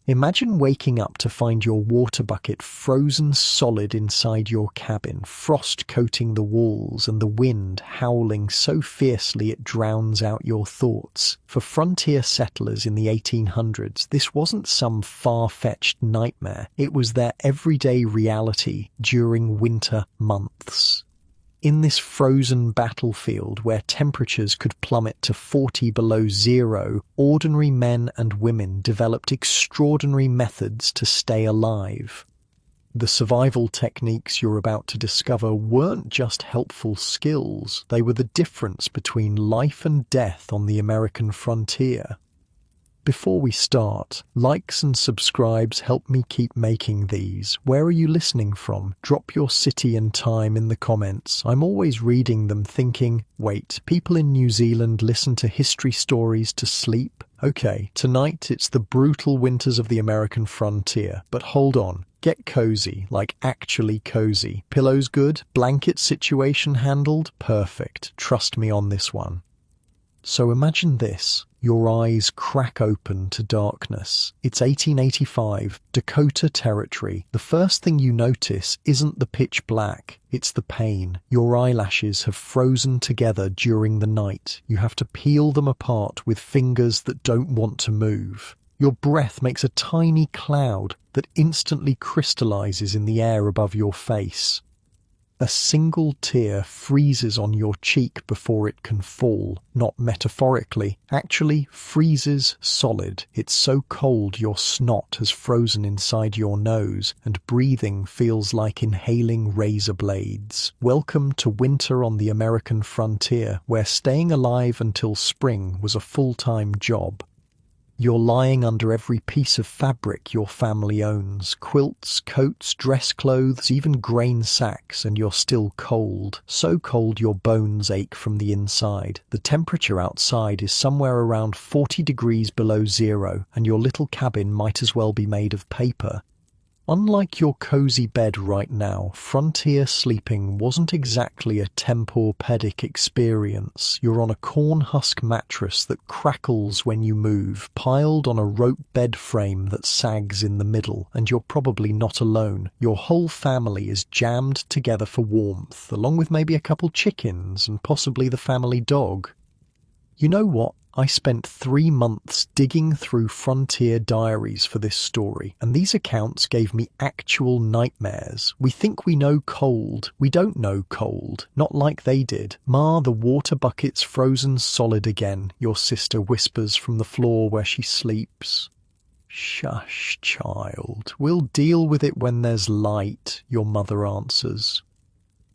Imagine waking up to find your water bucket frozen solid inside your cabin, frost coating the walls and the wind howling so fiercely it drowns out your thoughts. For frontier settlers in the 1800s, this wasn't some far-fetched nightmare. It was their everyday reality during winter months. In this frozen battlefield where temperatures could plummet to 40 below zero, ordinary men and women developed extraordinary methods to stay alive. The survival techniques you're about to discover weren't just helpful skills, they were the difference between life and death on the American frontier. Before we start, likes and subscribes help me keep making these. Where are you listening from? Drop your city and time in the comments. I'm always reading them thinking, wait, people in New Zealand listen to history stories to sleep? Okay, tonight it's the brutal winters of the American frontier, but hold on. Get cozy, like actually cozy. Pillows good? Blanket situation handled? Perfect. Trust me on this one. So imagine this. Your eyes crack open to darkness. It's 1885, Dakota Territory. The first thing you notice isn't the pitch black, it's the pain. Your eyelashes have frozen together during the night. You have to peel them apart with fingers that don't want to move. Your breath makes a tiny cloud that instantly crystallizes in the air above your face. A single tear freezes on your cheek before it can fall, not metaphorically, actually freezes solid. It's so cold your snot has frozen inside your nose, and breathing feels like inhaling razor blades. Welcome to winter on the American frontier, where staying alive until spring was a full-time job. You're lying under every piece of fabric your family owns, quilts, coats, dress clothes, even grain sacks, and you're still cold. So cold your bones ache from the inside. The temperature outside is somewhere around 40 degrees below zero, and your little cabin might as well be made of paper. Unlike your cozy bed right now, frontier sleeping wasn't exactly a Tempur-Pedic experience. You're on a corn husk mattress that crackles when you move, piled on a rope bed frame that sags in the middle, and you're probably not alone. Your whole family is jammed together for warmth, along with maybe a couple chickens and possibly the family dog. You know what? I spent 3 months digging through frontier diaries for this story, and these accounts gave me actual nightmares. We think we know cold. We don't know cold. Not like they did. Ma, the water bucket's frozen solid again, your sister whispers from the floor where she sleeps. Shush, child. We'll deal with it when there's light, your mother answers.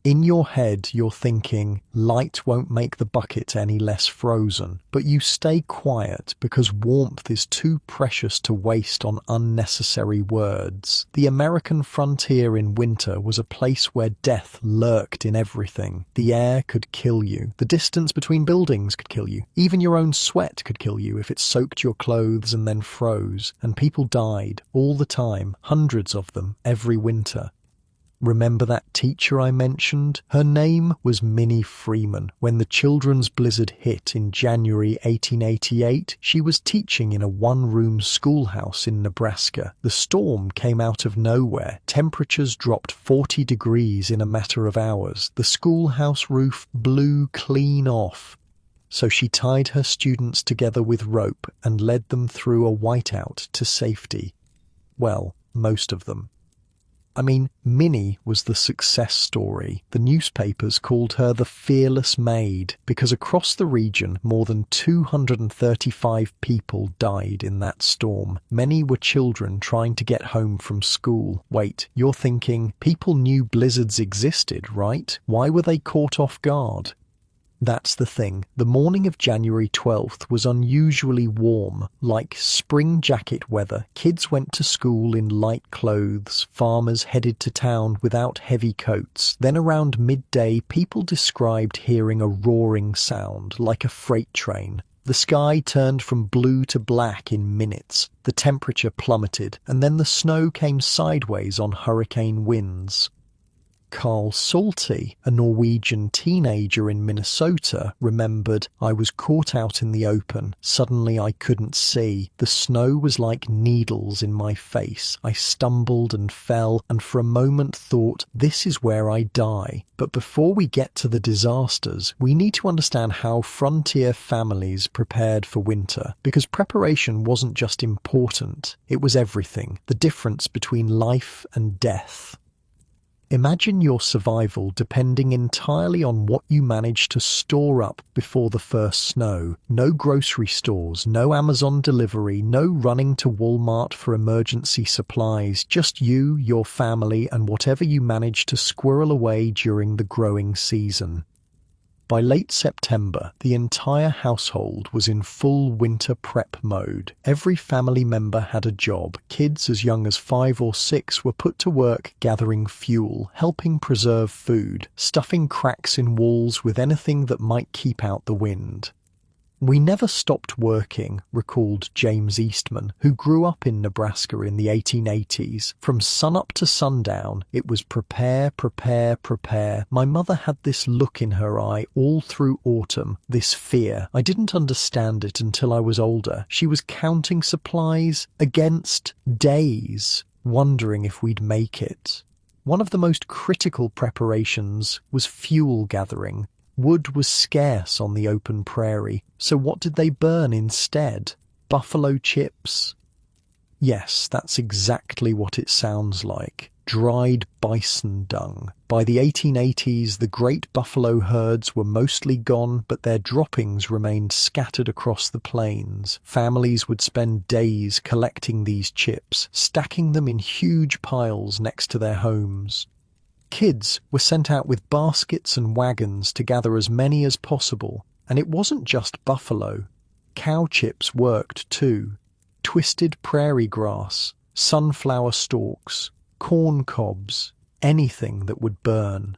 In your head, you're thinking, light won't make the bucket any less frozen, but you stay quiet because warmth is too precious to waste on unnecessary words. The American frontier in winter was a place where death lurked in everything. The air could kill you. The distance between buildings could kill you. Even your own sweat could kill you if it soaked your clothes and then froze. And people died all the time, hundreds of them, every winter. Remember that teacher I mentioned? Her name was Minnie Freeman. When the children's blizzard hit in January 1888, she was teaching in a one-room schoolhouse in Nebraska. The storm came out of nowhere. Temperatures dropped 40 degrees in a matter of hours. The schoolhouse roof blew clean off. So she tied her students together with rope and led them through a whiteout to safety. Well, most of them. I mean, Minnie was the success story. The newspapers called her the Fearless Maid because across the region, more than 235 people died in that storm. Many were children trying to get home from school. Wait, you're thinking, people knew blizzards existed, right? Why were they caught off guard? That's the thing. The morning of January 12th was unusually warm, like spring jacket weather. Kids went to school in light clothes. Farmers headed to town without heavy coats. Then around midday, people described hearing a roaring sound, like a freight train. The sky turned from blue to black in minutes. The temperature plummeted, and then the snow came sideways on hurricane winds. Carl Salty, a Norwegian teenager in Minnesota, remembered, "I was caught out in the open. Suddenly I couldn't see. The snow was like needles in my face. I stumbled and fell, and for a moment thought, this is where I die." But before we get to the disasters, we need to understand how frontier families prepared for winter, because preparation wasn't just important, it was everything, the difference between life and death. Imagine your survival depending entirely on what you manage to store up before the first snow. No grocery stores, no Amazon delivery, no running to Walmart for emergency supplies, just you, your family, and whatever you manage to squirrel away during the growing season. By late September, the entire household was in full winter prep mode. Every family member had a job. Kids as young as 5 or 6 were put to work gathering fuel, helping preserve food, stuffing cracks in walls with anything that might keep out the wind. "We never stopped working," recalled James Eastman, who grew up in Nebraska in the 1880s. "From sunup to sundown, it was prepare, prepare, prepare. My mother had this look in her eye all through autumn, this fear. I didn't understand it until I was older. She was counting supplies against days, wondering if we'd make it." One of the most critical preparations was fuel gathering. Wood was scarce on the open prairie, so what did they burn instead? Buffalo chips? Yes, that's exactly what it sounds like. Dried bison dung. By the 1880s, the great buffalo herds were mostly gone, but their droppings remained scattered across the plains. Families would spend days collecting these chips, stacking them in huge piles next to their homes. Kids were sent out with baskets and wagons to gather as many as possible, and it wasn't just buffalo. Cow chips worked too. Twisted prairie grass, sunflower stalks, corn cobs, anything that would burn.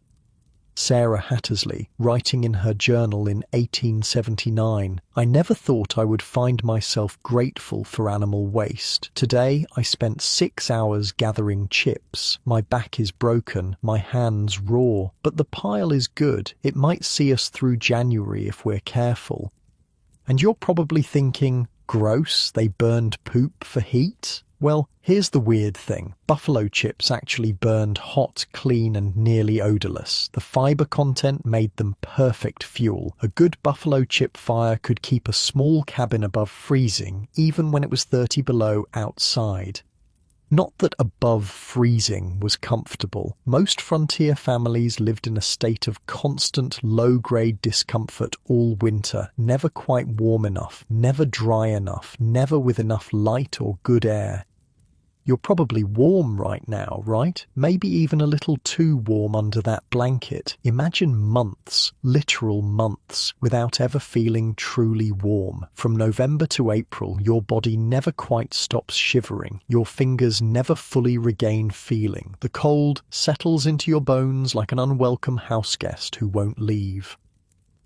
Sarah Hattersley, writing in her journal in 1879, "I never thought I would find myself grateful for animal waste. Today I spent 6 hours gathering chips. My back is broken, my hands raw, but the pile is good. It might see us through January if we're careful." And you're probably thinking, gross, they burned poop for heat? Well, here's the weird thing. Buffalo chips actually burned hot, clean, and nearly odorless. The fiber content made them perfect fuel. A good buffalo chip fire could keep a small cabin above freezing, even when it was 30 below outside. Not that above freezing was comfortable. Most frontier families lived in a state of constant low-grade discomfort all winter, never quite warm enough, never dry enough, never with enough light or good air. You're probably warm right now, right? Maybe even a little too warm under that blanket. Imagine months, literal months, without ever feeling truly warm. From November to April, your body never quite stops shivering. Your fingers never fully regain feeling. The cold settles into your bones like an unwelcome houseguest who won't leave.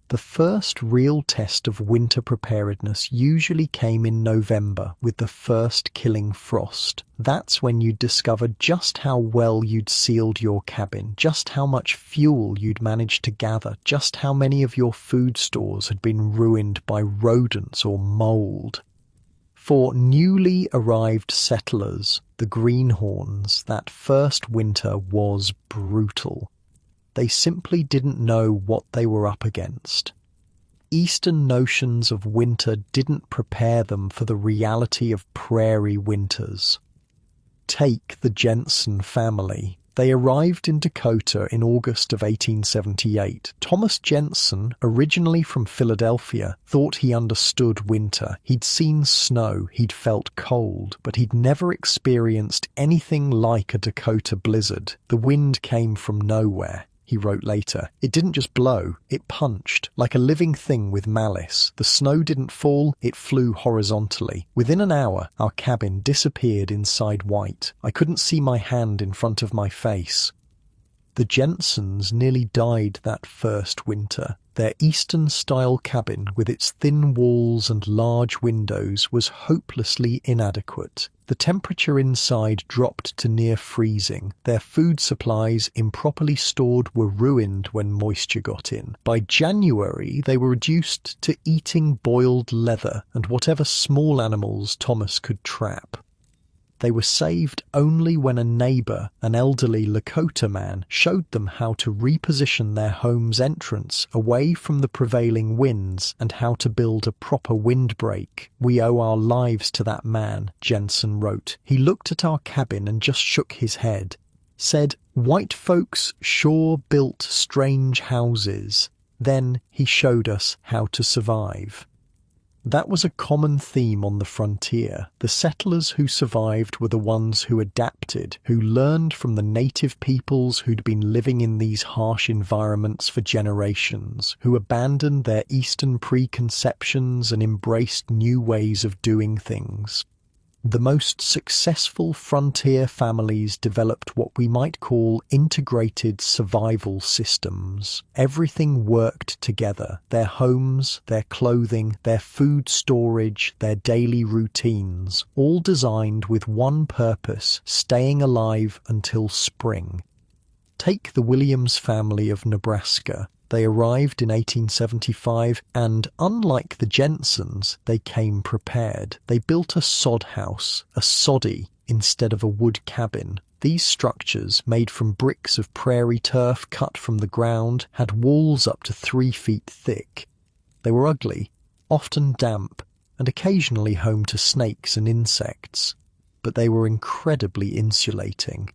The first real test of winter preparedness usually came in November with the first killing frost. That's when you'd discover just how well you'd sealed your cabin, just how much fuel you'd managed to gather, just how many of your food stores had been ruined by rodents or mold. For newly arrived settlers, the greenhorns, that first winter was brutal. They simply didn't know what they were up against. Eastern notions of winter didn't prepare them for the reality of prairie winters. Take the Jensen family. They arrived in Dakota in August of 1878. Thomas Jensen, originally from Philadelphia, thought he understood winter. He'd seen snow, he'd felt cold, but he'd never experienced anything like a Dakota blizzard. The wind came from nowhere. He wrote later, "It didn't just blow, it punched, like a living thing with malice. The snow didn't fall, it flew horizontally. Within an hour, our cabin disappeared inside white. I couldn't see my hand in front of my face." The Jensens nearly died that first winter. Their Eastern-style cabin, with its thin walls and large windows, was hopelessly inadequate. The temperature inside dropped to near freezing. Their food supplies, improperly stored, were ruined when moisture got in. By January, they were reduced to eating boiled leather and whatever small animals Thomas could trap. They were saved only when a neighbour, an elderly Lakota man, showed them how to reposition their home's entrance away from the prevailing winds and how to build a proper windbreak. "We owe our lives to that man," Jensen wrote. "He looked at our cabin and just shook his head. Said, 'White folks sure built strange houses.' Then he showed us how to survive." That was a common theme on the frontier. The settlers who survived were the ones who adapted, who learned from the native peoples who'd been living in these harsh environments for generations, who abandoned their Eastern preconceptions and embraced new ways of doing things. The most successful frontier families developed what we might call integrated survival systems. Everything worked together: their homes, their clothing, their food storage, their daily routines, all designed with one purpose: staying alive until spring. Take the Williams family of Nebraska. They arrived in 1875 and, unlike the Jensens, they came prepared. They built a sod house, a soddy, instead of a wood cabin. These structures, made from bricks of prairie turf cut from the ground, had walls up to 3 feet thick. They were ugly, often damp, and occasionally home to snakes and insects. But they were incredibly insulating.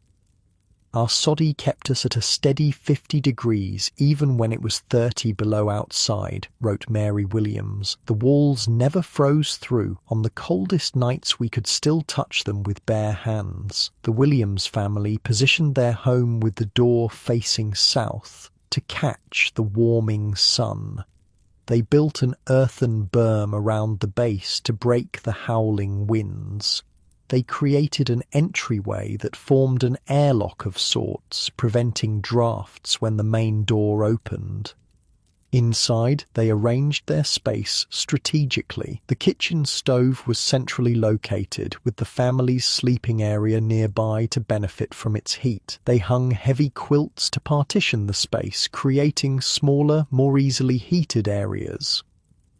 Our soddy kept us at a steady 50 degrees even when it was 30 below outside, wrote Mary Williams. The walls never froze through. On the coldest nights we could still touch them with bare hands. The Williams family positioned their home with the door facing south to catch the warming sun. They built an earthen berm around the base to break the howling winds. They created an entryway that formed an airlock of sorts, preventing drafts when the main door opened. Inside, they arranged their space strategically. The kitchen stove was centrally located, with the family's sleeping area nearby to benefit from its heat. They hung heavy quilts to partition the space, creating smaller, more easily heated areas.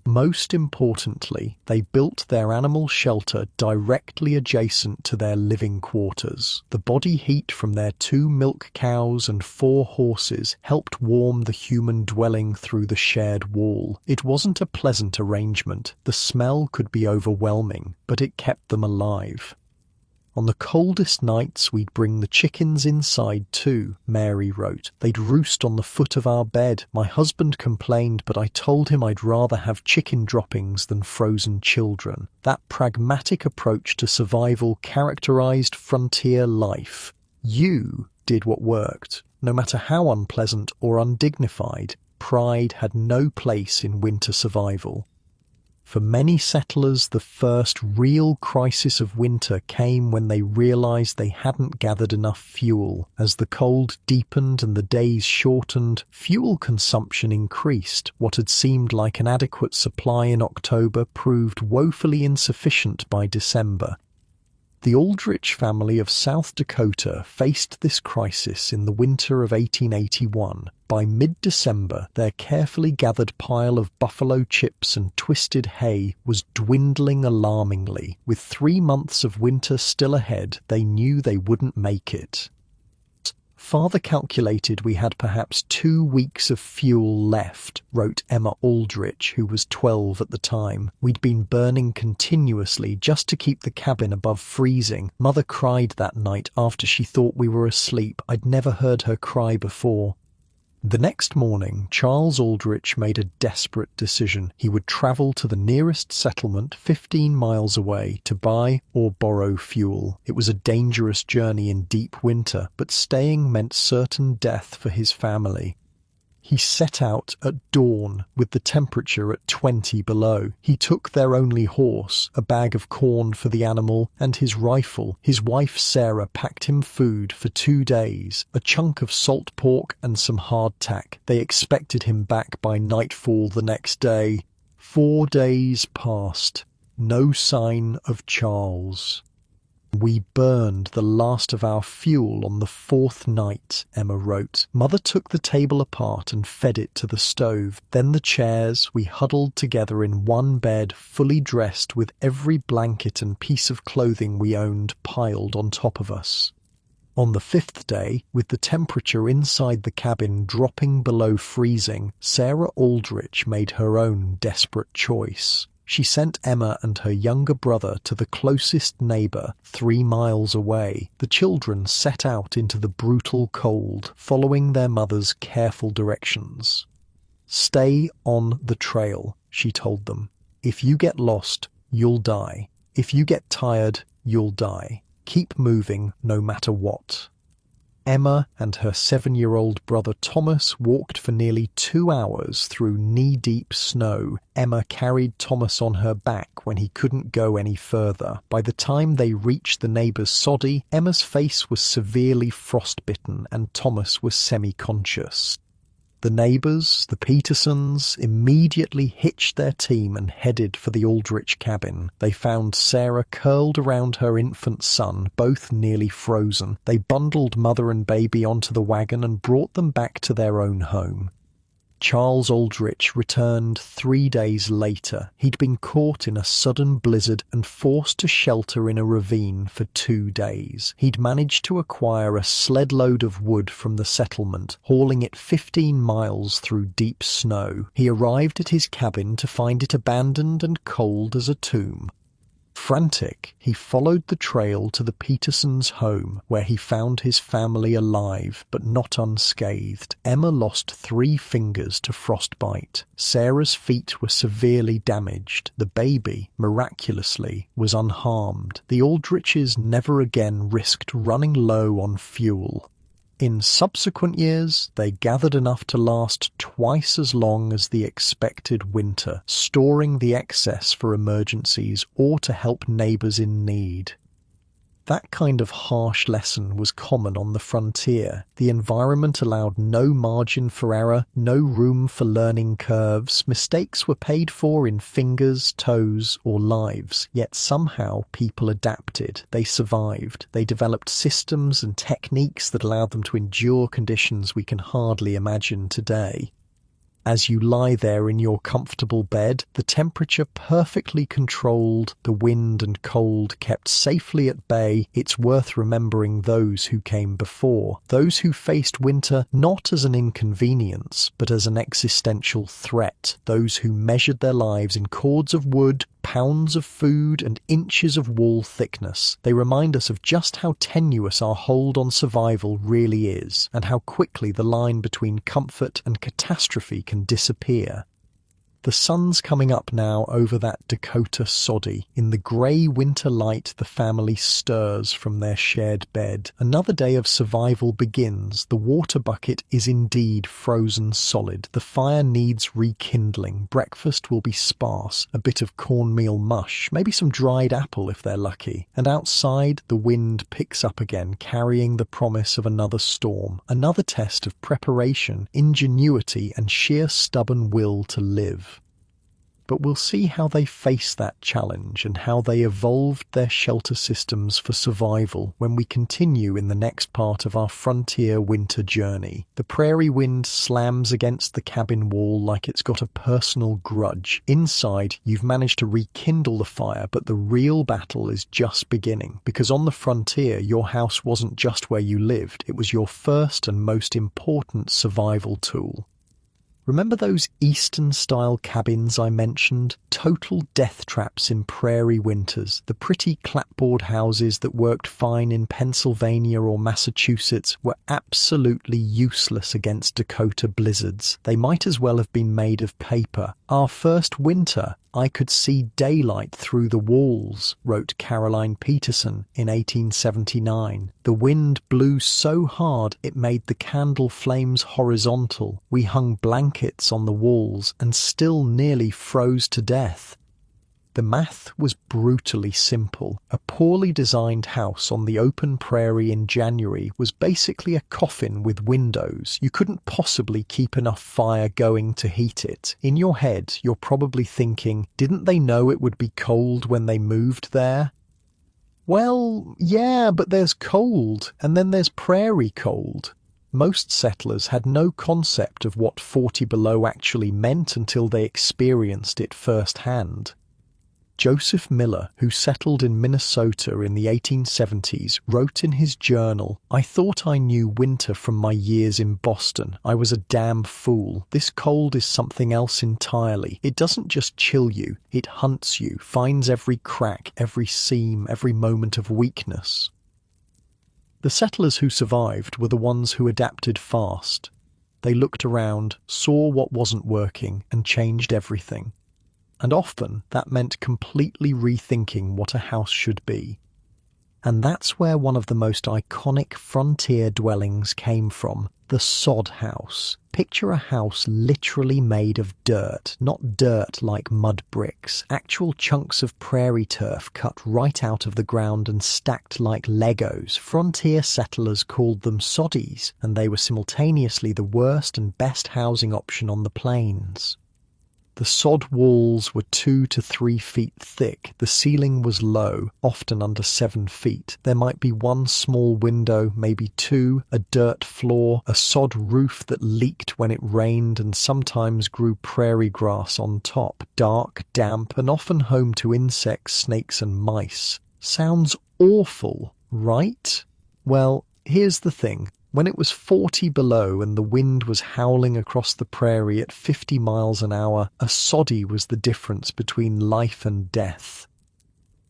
Most importantly, they built their animal shelter directly adjacent to their living quarters. The body heat from their 2 milk cows and 4 horses helped warm the human dwelling through the shared wall. It wasn't a pleasant arrangement. The smell could be overwhelming, but it kept them alive. On the coldest nights, we'd bring the chickens inside too, Mary wrote. They'd roost on the foot of our bed. My husband complained, but I told him I'd rather have chicken droppings than frozen children. That pragmatic approach to survival characterized frontier life. You did what worked. No matter how unpleasant or undignified, pride had no place in winter survival. For many settlers, the first real crisis of winter came when they realized they hadn't gathered enough fuel. As the cold deepened and the days shortened, fuel consumption increased. What had seemed like an adequate supply in October proved woefully insufficient by December. The Aldrich family of South Dakota faced this crisis in the winter of 1881. By mid-December, their carefully gathered pile of buffalo chips and twisted hay was dwindling alarmingly. With 3 months of winter still ahead, they knew they wouldn't make it. Father calculated we had perhaps 2 weeks of fuel left, wrote Emma Aldrich, who was 12 at the time. We'd been burning continuously just to keep the cabin above freezing. Mother cried that night after she thought we were asleep. I'd never heard her cry before. The next morning, Charles Aldrich made a desperate decision. He would travel to the nearest settlement 15 miles away to buy or borrow fuel. It was a dangerous journey in deep winter, but staying meant certain death for his family. He set out at dawn with the temperature at 20 below. He took their only horse, a bag of corn for the animal, and his rifle. His wife Sarah packed him food for 2 days, a chunk of salt pork and some hardtack. They expected him back by nightfall the next day. 4 days passed. No sign of Charles. "We burned the last of our fuel on the 4th night," Emma wrote. "Mother took the table apart and fed it to the stove. Then the chairs, we huddled together in one bed, fully dressed with every blanket and piece of clothing we owned piled on top of us." On the 5th day, with the temperature inside the cabin dropping below freezing, Sarah Aldrich made her own desperate choice. She sent Emma and her younger brother to the closest neighbour, 3 miles away. The children set out into the brutal cold, following their mother's careful directions. "Stay on the trail," she told them. "If you get lost, you'll die. If you get tired, you'll die. Keep moving no matter what." Emma and her 7-year-old brother Thomas walked for nearly 2 hours through knee-deep snow. Emma carried Thomas on her back when he couldn't go any further. By the time they reached the neighbour's soddy, Emma's face was severely frostbitten and Thomas was semi-conscious. The neighbours, the Petersons, immediately hitched their team and headed for the Aldrich cabin. They found Sarah curled around her infant son, both nearly frozen. They bundled mother and baby onto the wagon and brought them back to their own home. Charles Aldrich returned 3 days later. He'd been caught in a sudden blizzard and forced to shelter in a ravine for 2 days. He'd managed to acquire a sled load of wood from the settlement, hauling it 15 miles through deep snow. He arrived at his cabin to find it abandoned and cold as a tomb. Frantic, he followed the trail to the Petersons' home, where he found his family alive, but not unscathed. Emma lost 3 fingers to frostbite. Sarah's feet were severely damaged. The baby, miraculously, was unharmed. The Aldriches never again risked running low on fuel. In subsequent years, they gathered enough to last twice as long as the expected winter, storing the excess for emergencies or to help neighbours in need. That kind of harsh lesson was common on the frontier. The environment allowed no margin for error, no room for learning curves. Mistakes were paid for in fingers, toes, or lives. Yet somehow people adapted. They survived. They developed systems and techniques that allowed them to endure conditions we can hardly imagine today. As you lie there in your comfortable bed, the temperature perfectly controlled, the wind and cold kept safely at bay, it's worth remembering those who came before, those who faced winter not as an inconvenience, but as an existential threat, those who measured their lives in cords of wood, pounds of food and inches of wall thickness. They remind us of just how tenuous our hold on survival really is, and how quickly the line between comfort and catastrophe can disappear. The sun's coming up now over that Dakota soddy. In the grey winter light, the family stirs from their shared bed. Another day of survival begins. The water bucket is indeed frozen solid. The fire needs rekindling. Breakfast will be sparse. A bit of cornmeal mush, maybe some dried apple if they're lucky. And outside, the wind picks up again, carrying the promise of another storm. Another test of preparation, ingenuity, and sheer stubborn will to live. But we'll see how they face that challenge and how they evolved their shelter systems for survival when we continue in the next part of our frontier winter journey. The prairie wind slams against the cabin wall like it's got a personal grudge. Inside, you've managed to rekindle the fire, but the real battle is just beginning, because on the frontier, your house wasn't just where you lived, it was your first and most important survival tool. Remember those Eastern-style cabins I mentioned? Total death traps in prairie winters. The pretty clapboard houses that worked fine in Pennsylvania or Massachusetts were absolutely useless against Dakota blizzards. They might as well have been made of paper, Our first winter, I could see daylight through the walls, wrote Caroline Peterson in 1879. The wind blew so hard it made the candle flames horizontal. We hung blankets on the walls and still nearly froze to death. The math was brutally simple. A poorly designed house on the open prairie in January was basically a coffin with windows. You couldn't possibly keep enough fire going to heat it. In your head, you're probably thinking, didn't they know it would be cold when they moved there? Well, yeah, but there's cold, and then there's prairie cold. Most settlers had no concept of what 40 below actually meant until they experienced it firsthand. Joseph Miller, who settled in Minnesota in the 1870s, wrote in his journal, "I thought I knew winter from my years in Boston. I was a damn fool. This cold is something else entirely. It doesn't just chill you, it hunts you, finds every crack, every seam, every moment of weakness." The settlers who survived were the ones who adapted fast. They looked around, saw what wasn't working, and changed everything. And often that meant completely rethinking what a house should be. And that's where one of the most iconic frontier dwellings came from, the sod house. Picture a house literally made of dirt, not dirt like mud bricks, actual chunks of prairie turf cut right out of the ground and stacked like Legos. Frontier settlers called them soddies, and they were simultaneously the worst and best housing option on the plains. The sod walls were 2 to 3 feet thick. The ceiling was low, often under 7 feet. There might be one small window, maybe two, a dirt floor, a sod roof that leaked when it rained and sometimes grew prairie grass on top. Dark, damp, and often home to insects, snakes, and mice. Sounds awful, right? Well, here's the thing. When it was 40 below and the wind was howling across the prairie at 50 miles an hour, a soddy was the difference between life and death.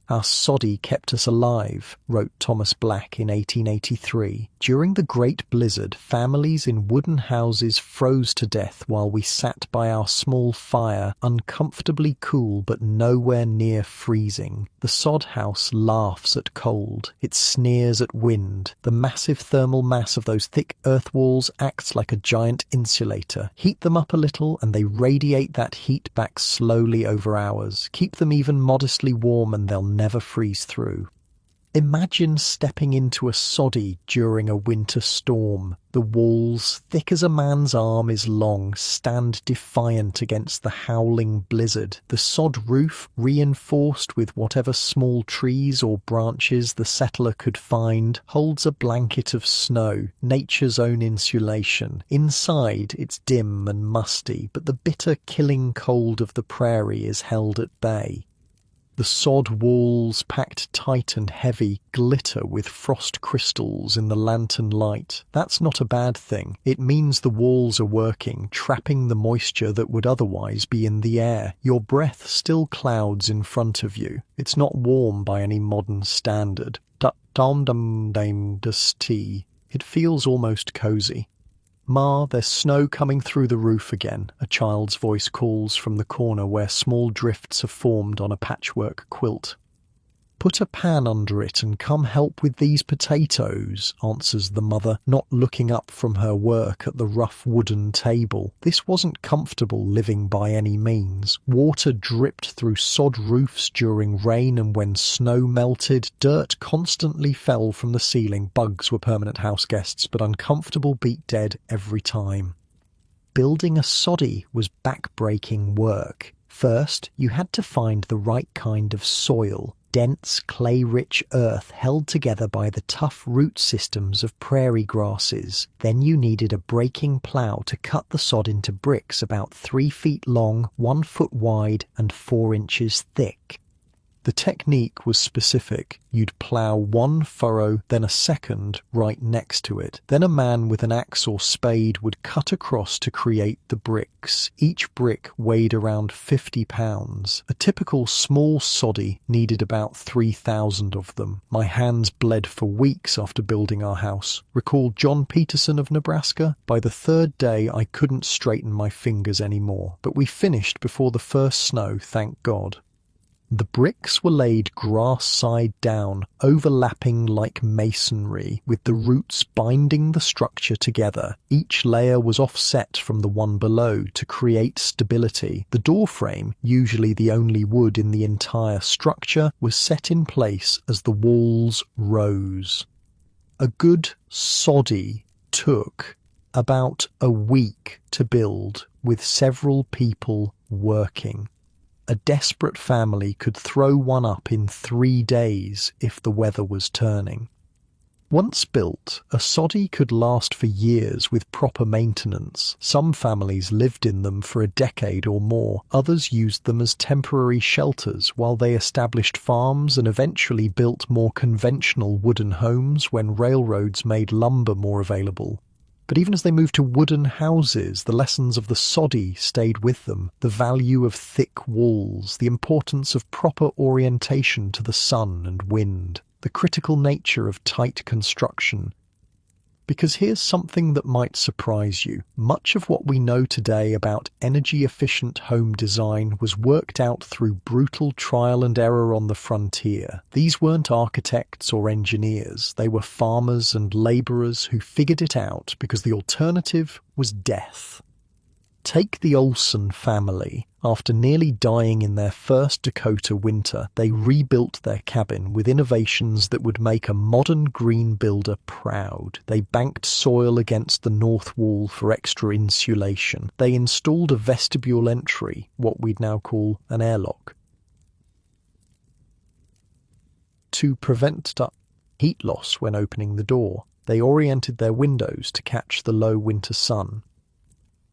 Our soddy kept us alive, wrote Thomas Black in 1883. During the Great Blizzard, families in wooden houses froze to death while we sat by our small fire, uncomfortably cool but nowhere near freezing. The sod house laughs at cold. It sneers at wind. The massive thermal mass of those thick earth walls acts like a giant insulator. Heat them up a little and they radiate that heat back slowly over hours. Keep them even modestly warm and they'll never freeze through. Imagine stepping into a soddy during a winter storm. The walls, thick as a man's arm is long, stand defiant against the howling blizzard. The sod roof, reinforced with whatever small trees or branches the settler could find, holds a blanket of snow, nature's own insulation. Inside, it's dim and musty, but the bitter killing cold of the prairie is held at bay. The sod walls, packed tight and heavy, glitter with frost crystals in the lantern light. That's not a bad thing. It means the walls are working, trapping the moisture that would otherwise be in the air. Your breath still clouds in front of you. It's not warm by any modern standard. It feels almost cozy. "Ma, there's snow coming through the roof again," a child's voice calls from the corner where small drifts are formed on a patchwork quilt. "Put a pan under it and come help with these potatoes," answers the mother, not looking up from her work at the rough wooden table. This wasn't comfortable living by any means. Water dripped through sod roofs during rain, and when snow melted, dirt constantly fell from the ceiling. Bugs were permanent house guests, but uncomfortable beat dead every time. Building a soddy was back-breaking work. First, you had to find the right kind of soil. Dense, clay-rich earth held together by the tough root systems of prairie grasses. Then you needed a breaking plough to cut the sod into bricks about 3 feet long, 1 foot wide, and 4 inches thick. The technique was specific. You'd plough one furrow, then a second right next to it. Then a man with an axe or spade would cut across to create the bricks. Each brick weighed around 50 pounds. A typical small soddy needed about 3,000 of them. My hands bled for weeks after building our house. Recall John Peterson of Nebraska? By the third day, I couldn't straighten my fingers anymore. But we finished before the first snow, thank God. The bricks were laid grass side down, overlapping like masonry, with the roots binding the structure together. Each layer was offset from the one below to create stability. The door frame, usually the only wood in the entire structure, was set in place as the walls rose. A good soddy took about a week to build, with several people working. A desperate family could throw one up in 3 days if the weather was turning. Once built, a soddy could last for years with proper maintenance. Some families lived in them for a decade or more. Others used them as temporary shelters while they established farms and eventually built more conventional wooden homes when railroads made lumber more available. But even as they moved to wooden houses, the lessons of the soddy stayed with them. The value of thick walls, the importance of proper orientation to the sun and wind, the critical nature of tight construction. Because here's something that might surprise you. Much of what we know today about energy-efficient home design was worked out through brutal trial and error on the frontier. These weren't architects or engineers. They were farmers and labourers who figured it out because the alternative was death. Take the Olson family. After nearly dying in their first Dakota winter, they rebuilt their cabin with innovations that would make a modern green builder proud. They banked soil against the north wall for extra insulation. They installed a vestibule entry, what we'd now call an airlock, to prevent heat loss when opening the door. They oriented their windows to catch the low winter sun.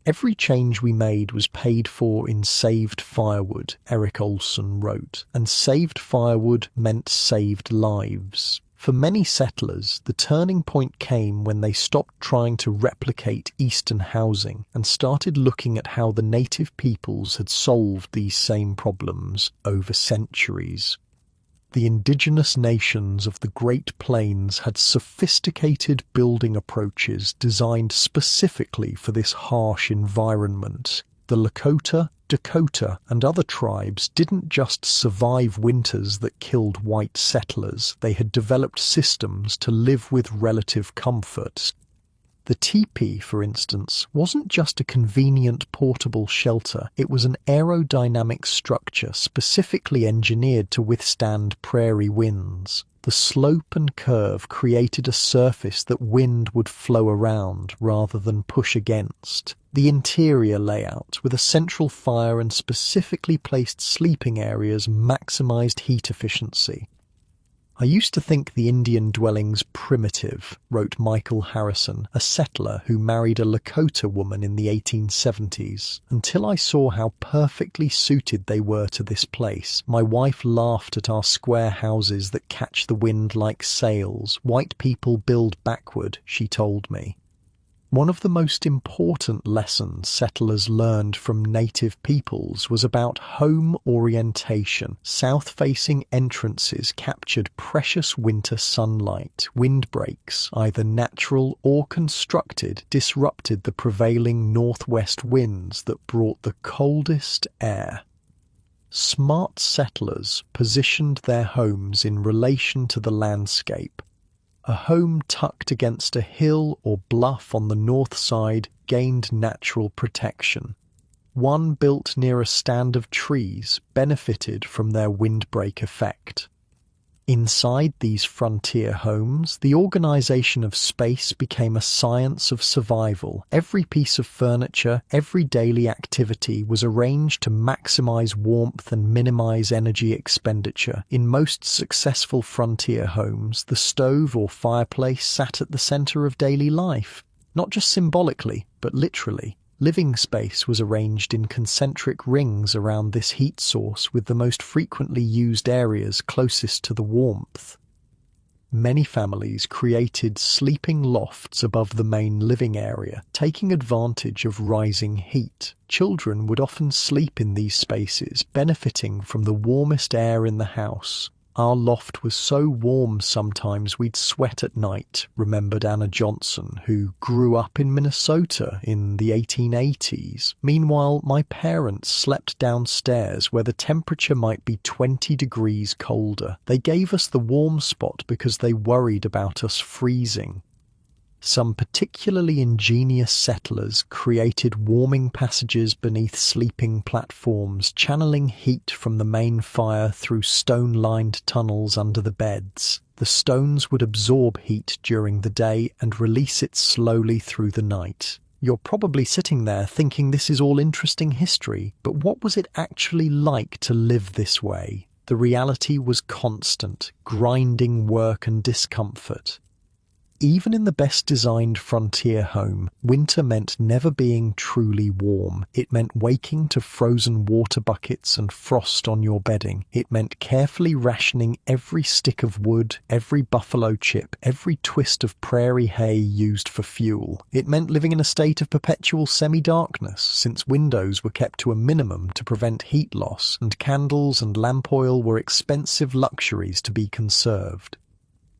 Every change we made was paid for in saved firewood, Eric Olson wrote, and saved firewood meant saved lives. For many settlers, the turning point came when they stopped trying to replicate Eastern housing and started looking at how the native peoples had solved these same problems over centuries. The indigenous nations of the Great Plains had sophisticated building approaches designed specifically for this harsh environment. The Lakota, Dakota, and other tribes didn't just survive winters that killed white settlers. They had developed systems to live with relative comfort. The teepee, for instance, wasn't just a convenient portable shelter. It was an aerodynamic structure specifically engineered to withstand prairie winds. The slope and curve created a surface that wind would flow around rather than push against. The interior layout, with a central fire and specifically placed sleeping areas, maximized heat efficiency. I used to think the Indian dwellings primitive, wrote Michael Harrison, a settler who married a Lakota woman in the 1870s, until I saw how perfectly suited they were to this place. My wife laughed at our square houses that catch the wind like sails. White people build backward, she told me. One of the most important lessons settlers learned from native peoples was about home orientation. South-facing entrances captured precious winter sunlight. Windbreaks, either natural or constructed, disrupted the prevailing northwest winds that brought the coldest air. Smart settlers positioned their homes in relation to the landscape. A home tucked against a hill or bluff on the north side gained natural protection. One built near a stand of trees benefited from their windbreak effect. Inside these frontier homes, the organization of space became a science of survival. Every piece of furniture, every daily activity was arranged to maximize warmth and minimize energy expenditure. In most successful frontier homes, the stove or fireplace sat at the center of daily life, not just symbolically, but literally. Living space was arranged in concentric rings around this heat source, with the most frequently used areas closest to the warmth. Many families created sleeping lofts above the main living area, taking advantage of rising heat. Children would often sleep in these spaces, benefiting from the warmest air in the house. Our loft was so warm sometimes we'd sweat at night, remembered Anna Johnson, who grew up in Minnesota in the 1880s. Meanwhile, my parents slept downstairs where the temperature might be 20 degrees colder. They gave us the warm spot because they worried about us freezing. Some particularly ingenious settlers created warming passages beneath sleeping platforms, channeling heat from the main fire through stone-lined tunnels under the beds. The stones would absorb heat during the day and release it slowly through the night. You're probably sitting there thinking this is all interesting history, but what was it actually like to live this way? The reality was constant, grinding work and discomfort. Even in the best-designed frontier home, winter meant never being truly warm. It meant waking to frozen water buckets and frost on your bedding. It meant carefully rationing every stick of wood, every buffalo chip, every twist of prairie hay used for fuel. It meant living in a state of perpetual semi-darkness, since windows were kept to a minimum to prevent heat loss, and candles and lamp oil were expensive luxuries to be conserved.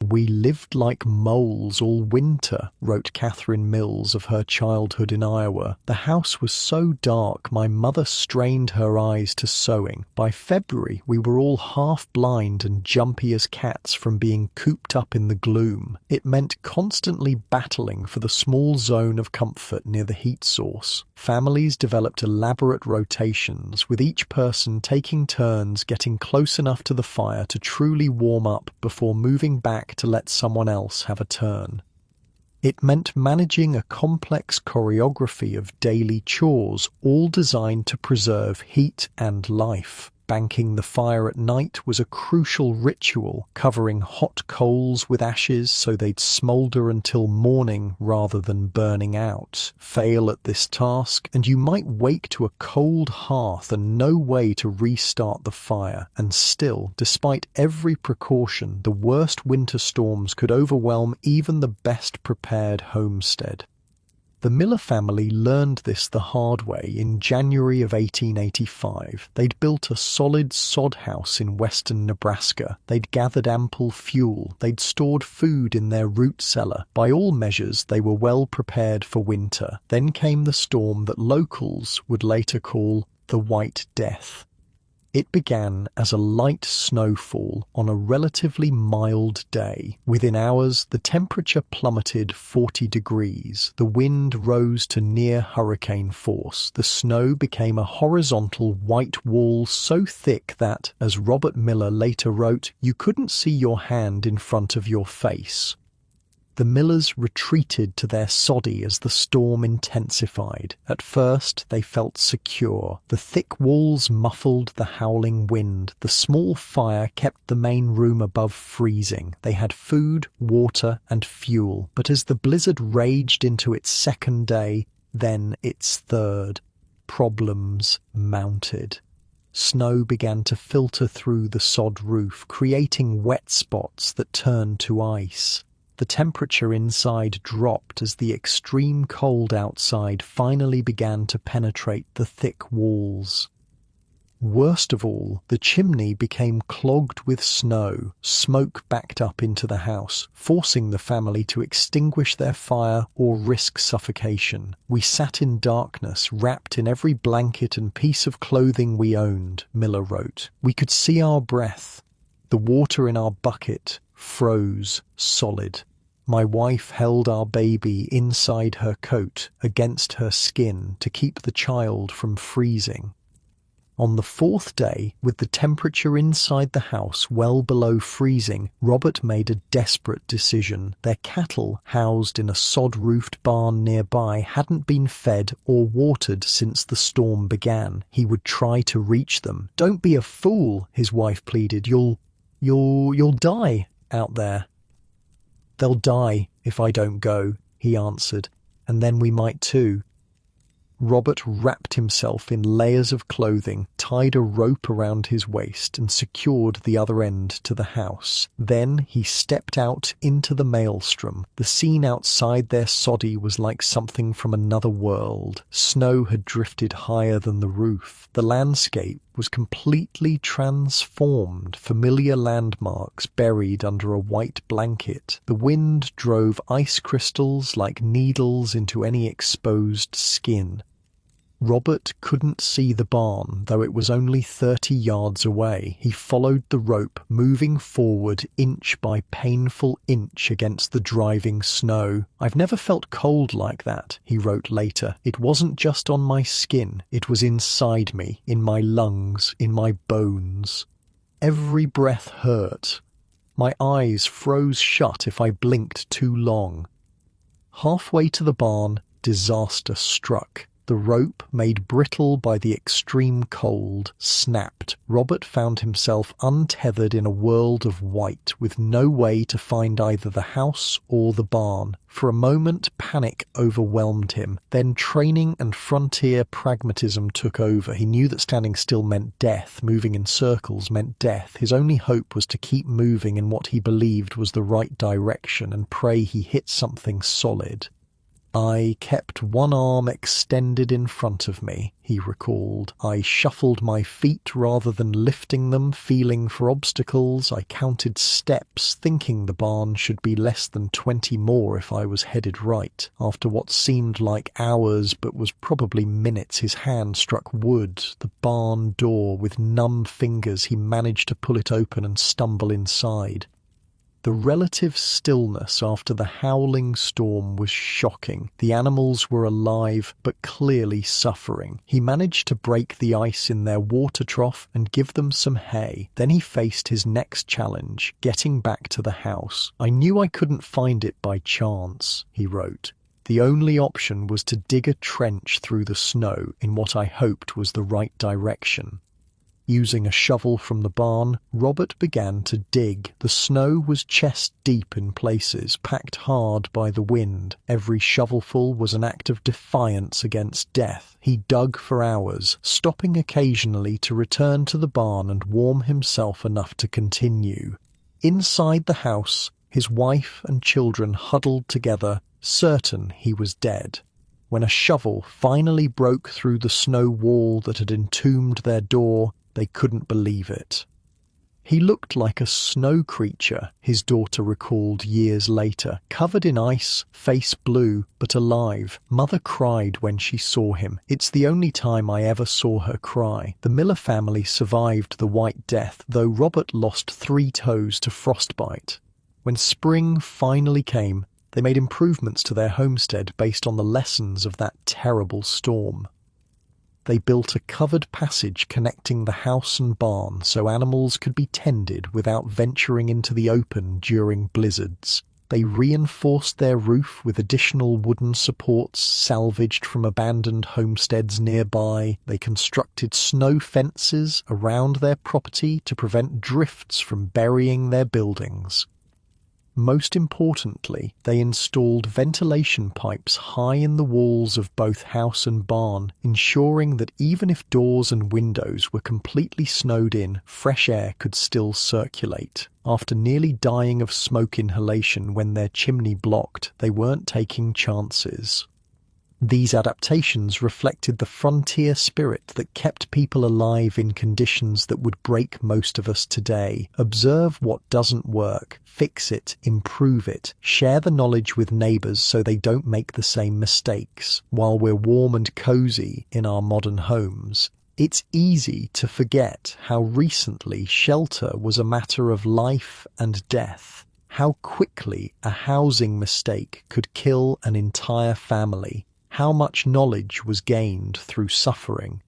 "We lived like moles all winter," wrote Catherine Mills of her childhood in Iowa. "The house was so dark my mother strained her eyes to sewing. By February we were all half blind and jumpy as cats from being cooped up in the gloom." It meant constantly battling for the small zone of comfort near the heat source. Families developed elaborate rotations, with each person taking turns getting close enough to the fire to truly warm up before moving back to let someone else have a turn. It meant managing a complex choreography of daily chores, all designed to preserve heat and life. Banking the fire at night was a crucial ritual, covering hot coals with ashes so they'd smoulder until morning rather than burning out. Fail at this task, and you might wake to a cold hearth and no way to restart the fire. And still, despite every precaution, the worst winter storms could overwhelm even the best prepared homestead. The Miller family learned this the hard way in January of 1885. They'd built a solid sod house in western Nebraska. They'd gathered ample fuel. They'd stored food in their root cellar. By all measures, they were well prepared for winter. Then came the storm that locals would later call the White Death. It began as a light snowfall on a relatively mild day. Within hours, the temperature plummeted 40 degrees. The wind rose to near hurricane force. The snow became a horizontal white wall so thick that, as Robert Miller later wrote, you couldn't see your hand in front of your face. The Millers retreated to their soddy as the storm intensified. At first, they felt secure. The thick walls muffled the howling wind. The small fire kept the main room above freezing. They had food, water, and fuel. But as the blizzard raged into its second day, then its third, problems mounted. Snow began to filter through the sod roof, creating wet spots that turned to ice. The temperature inside dropped as the extreme cold outside finally began to penetrate the thick walls. Worst of all, the chimney became clogged with snow. Smoke backed up into the house, forcing the family to extinguish their fire or risk suffocation. "We sat in darkness, wrapped in every blanket and piece of clothing we owned," Miller wrote. "We could see our breath. The water in our bucket froze solid. My wife held our baby inside her coat, against her skin, to keep the child from freezing." On the fourth day, with the temperature inside the house well below freezing, Robert made a desperate decision. Their cattle, housed in a sod-roofed barn nearby, hadn't been fed or watered since the storm began. He would try to reach them. "Don't be a fool," his wife pleaded. You'll die out there." "They'll die if I don't go," he answered, "and then we might too." Robert wrapped himself in layers of clothing, tied a rope around his waist, and secured the other end to the house. Then he stepped out into the maelstrom. The scene outside their soddy was like something from another world. Snow had drifted higher than the roof. The landscape was completely transformed, familiar landmarks buried under a white blanket. The wind drove ice crystals like needles into any exposed skin. Robert couldn't see the barn, though it was only 30 yards away. He followed the rope, moving forward inch by painful inch against the driving snow. "I've never felt cold like that," he wrote later. "It wasn't just on my skin, it was inside me, in my lungs, in my bones. Every breath hurt. My eyes froze shut if I blinked too long." Halfway to the barn, disaster struck. The rope, made brittle by the extreme cold, snapped. Robert found himself untethered in a world of white, with no way to find either the house or the barn. For a moment, panic overwhelmed him. Then training and frontier pragmatism took over. He knew that standing still meant death, moving in circles meant death. His only hope was to keep moving in what he believed was the right direction and pray he hit something solid. "I kept one arm extended in front of me," he recalled. "I shuffled my feet rather than lifting them, feeling for obstacles. I counted steps, thinking the barn should be less than 20 more if I was headed right. After what seemed like hours but was probably minutes, his hand struck wood, the barn door. With numb fingers, he managed to pull it open and stumble inside. The relative stillness after the howling storm was shocking. The animals were alive, but clearly suffering. He managed to break the ice in their water trough and give them some hay. Then he faced his next challenge, getting back to the house. "I knew I couldn't find it by chance," he wrote. "The only option was to dig a trench through the snow in what I hoped was the right direction." Using a shovel from the barn, Robert began to dig. The snow was chest deep in places, packed hard by the wind. Every shovelful was an act of defiance against death. He dug for hours, stopping occasionally to return to the barn and warm himself enough to continue. Inside the house, his wife and children huddled together, certain he was dead. When a shovel finally broke through the snow wall that had entombed their door, they couldn't believe it. "He looked like a snow creature," his daughter recalled years later, "covered in ice, face blue, but alive. Mother cried when she saw him. It's the only time I ever saw her cry." The Miller family survived the White Death, though Robert lost 3 toes to frostbite. When spring finally came, they made improvements to their homestead based on the lessons of that terrible storm. They built a covered passage connecting the house and barn so animals could be tended without venturing into the open during blizzards. They reinforced their roof with additional wooden supports salvaged from abandoned homesteads nearby. They constructed snow fences around their property to prevent drifts from burying their buildings. Most importantly, they installed ventilation pipes high in the walls of both house and barn, ensuring that even if doors and windows were completely snowed in, fresh air could still circulate. After nearly dying of smoke inhalation when their chimney blocked, they weren't taking chances. These adaptations reflected the frontier spirit that kept people alive in conditions that would break most of us today. Observe what doesn't work, fix it, improve it, share the knowledge with neighbours so they don't make the same mistakes. While we're warm and cosy in our modern homes, it's easy to forget how recently shelter was a matter of life and death. How quickly a housing mistake could kill an entire family. How much knowledge was gained through suffering.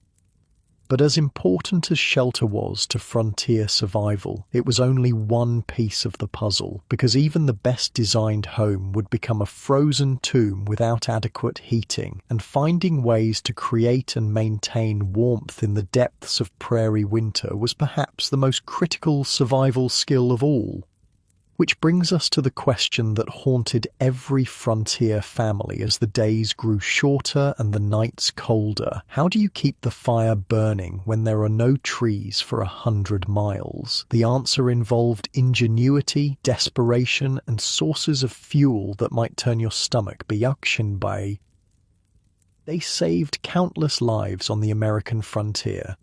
But as important as shelter was to frontier survival, it was only one piece of the puzzle, because even the best designed home would become a frozen tomb without adequate heating, and finding ways to create and maintain warmth in the depths of prairie winter was perhaps the most critical survival skill of all. Which brings us to the question that haunted every frontier family as the days grew shorter and the nights colder. How do you keep the fire burning when there are no trees for 100 miles? The answer involved ingenuity, desperation, and sources of fuel that might turn your stomach by. They saved countless lives on the American frontier.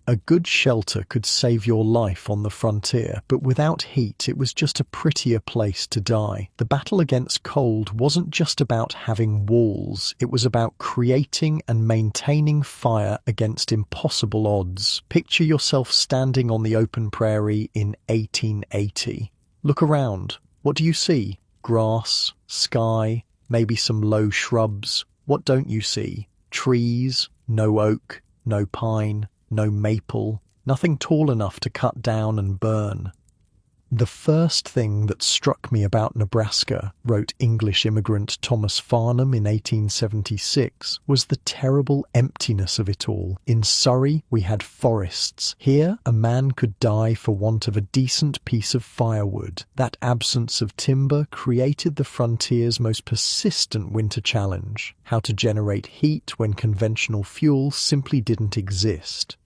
A good shelter could save your life on the frontier, but without heat it was just a prettier place to die. The battle against cold wasn't just about having walls, it was about creating and maintaining fire against impossible odds. Picture yourself standing on the open prairie in 1880. Look around. What do you see? Grass, sky, maybe some low shrubs. What don't you see? Trees, no oak, no pine, no maple, nothing tall enough to cut down and burn. The first thing that struck me about Nebraska, wrote English immigrant Thomas Farnham in 1876, was the terrible emptiness of it all. In Surrey, we had forests. Here, a man could die for want of a decent piece of firewood. That absence of timber created the frontier's most persistent winter challenge: how to generate heat when conventional fuel simply didn't exist.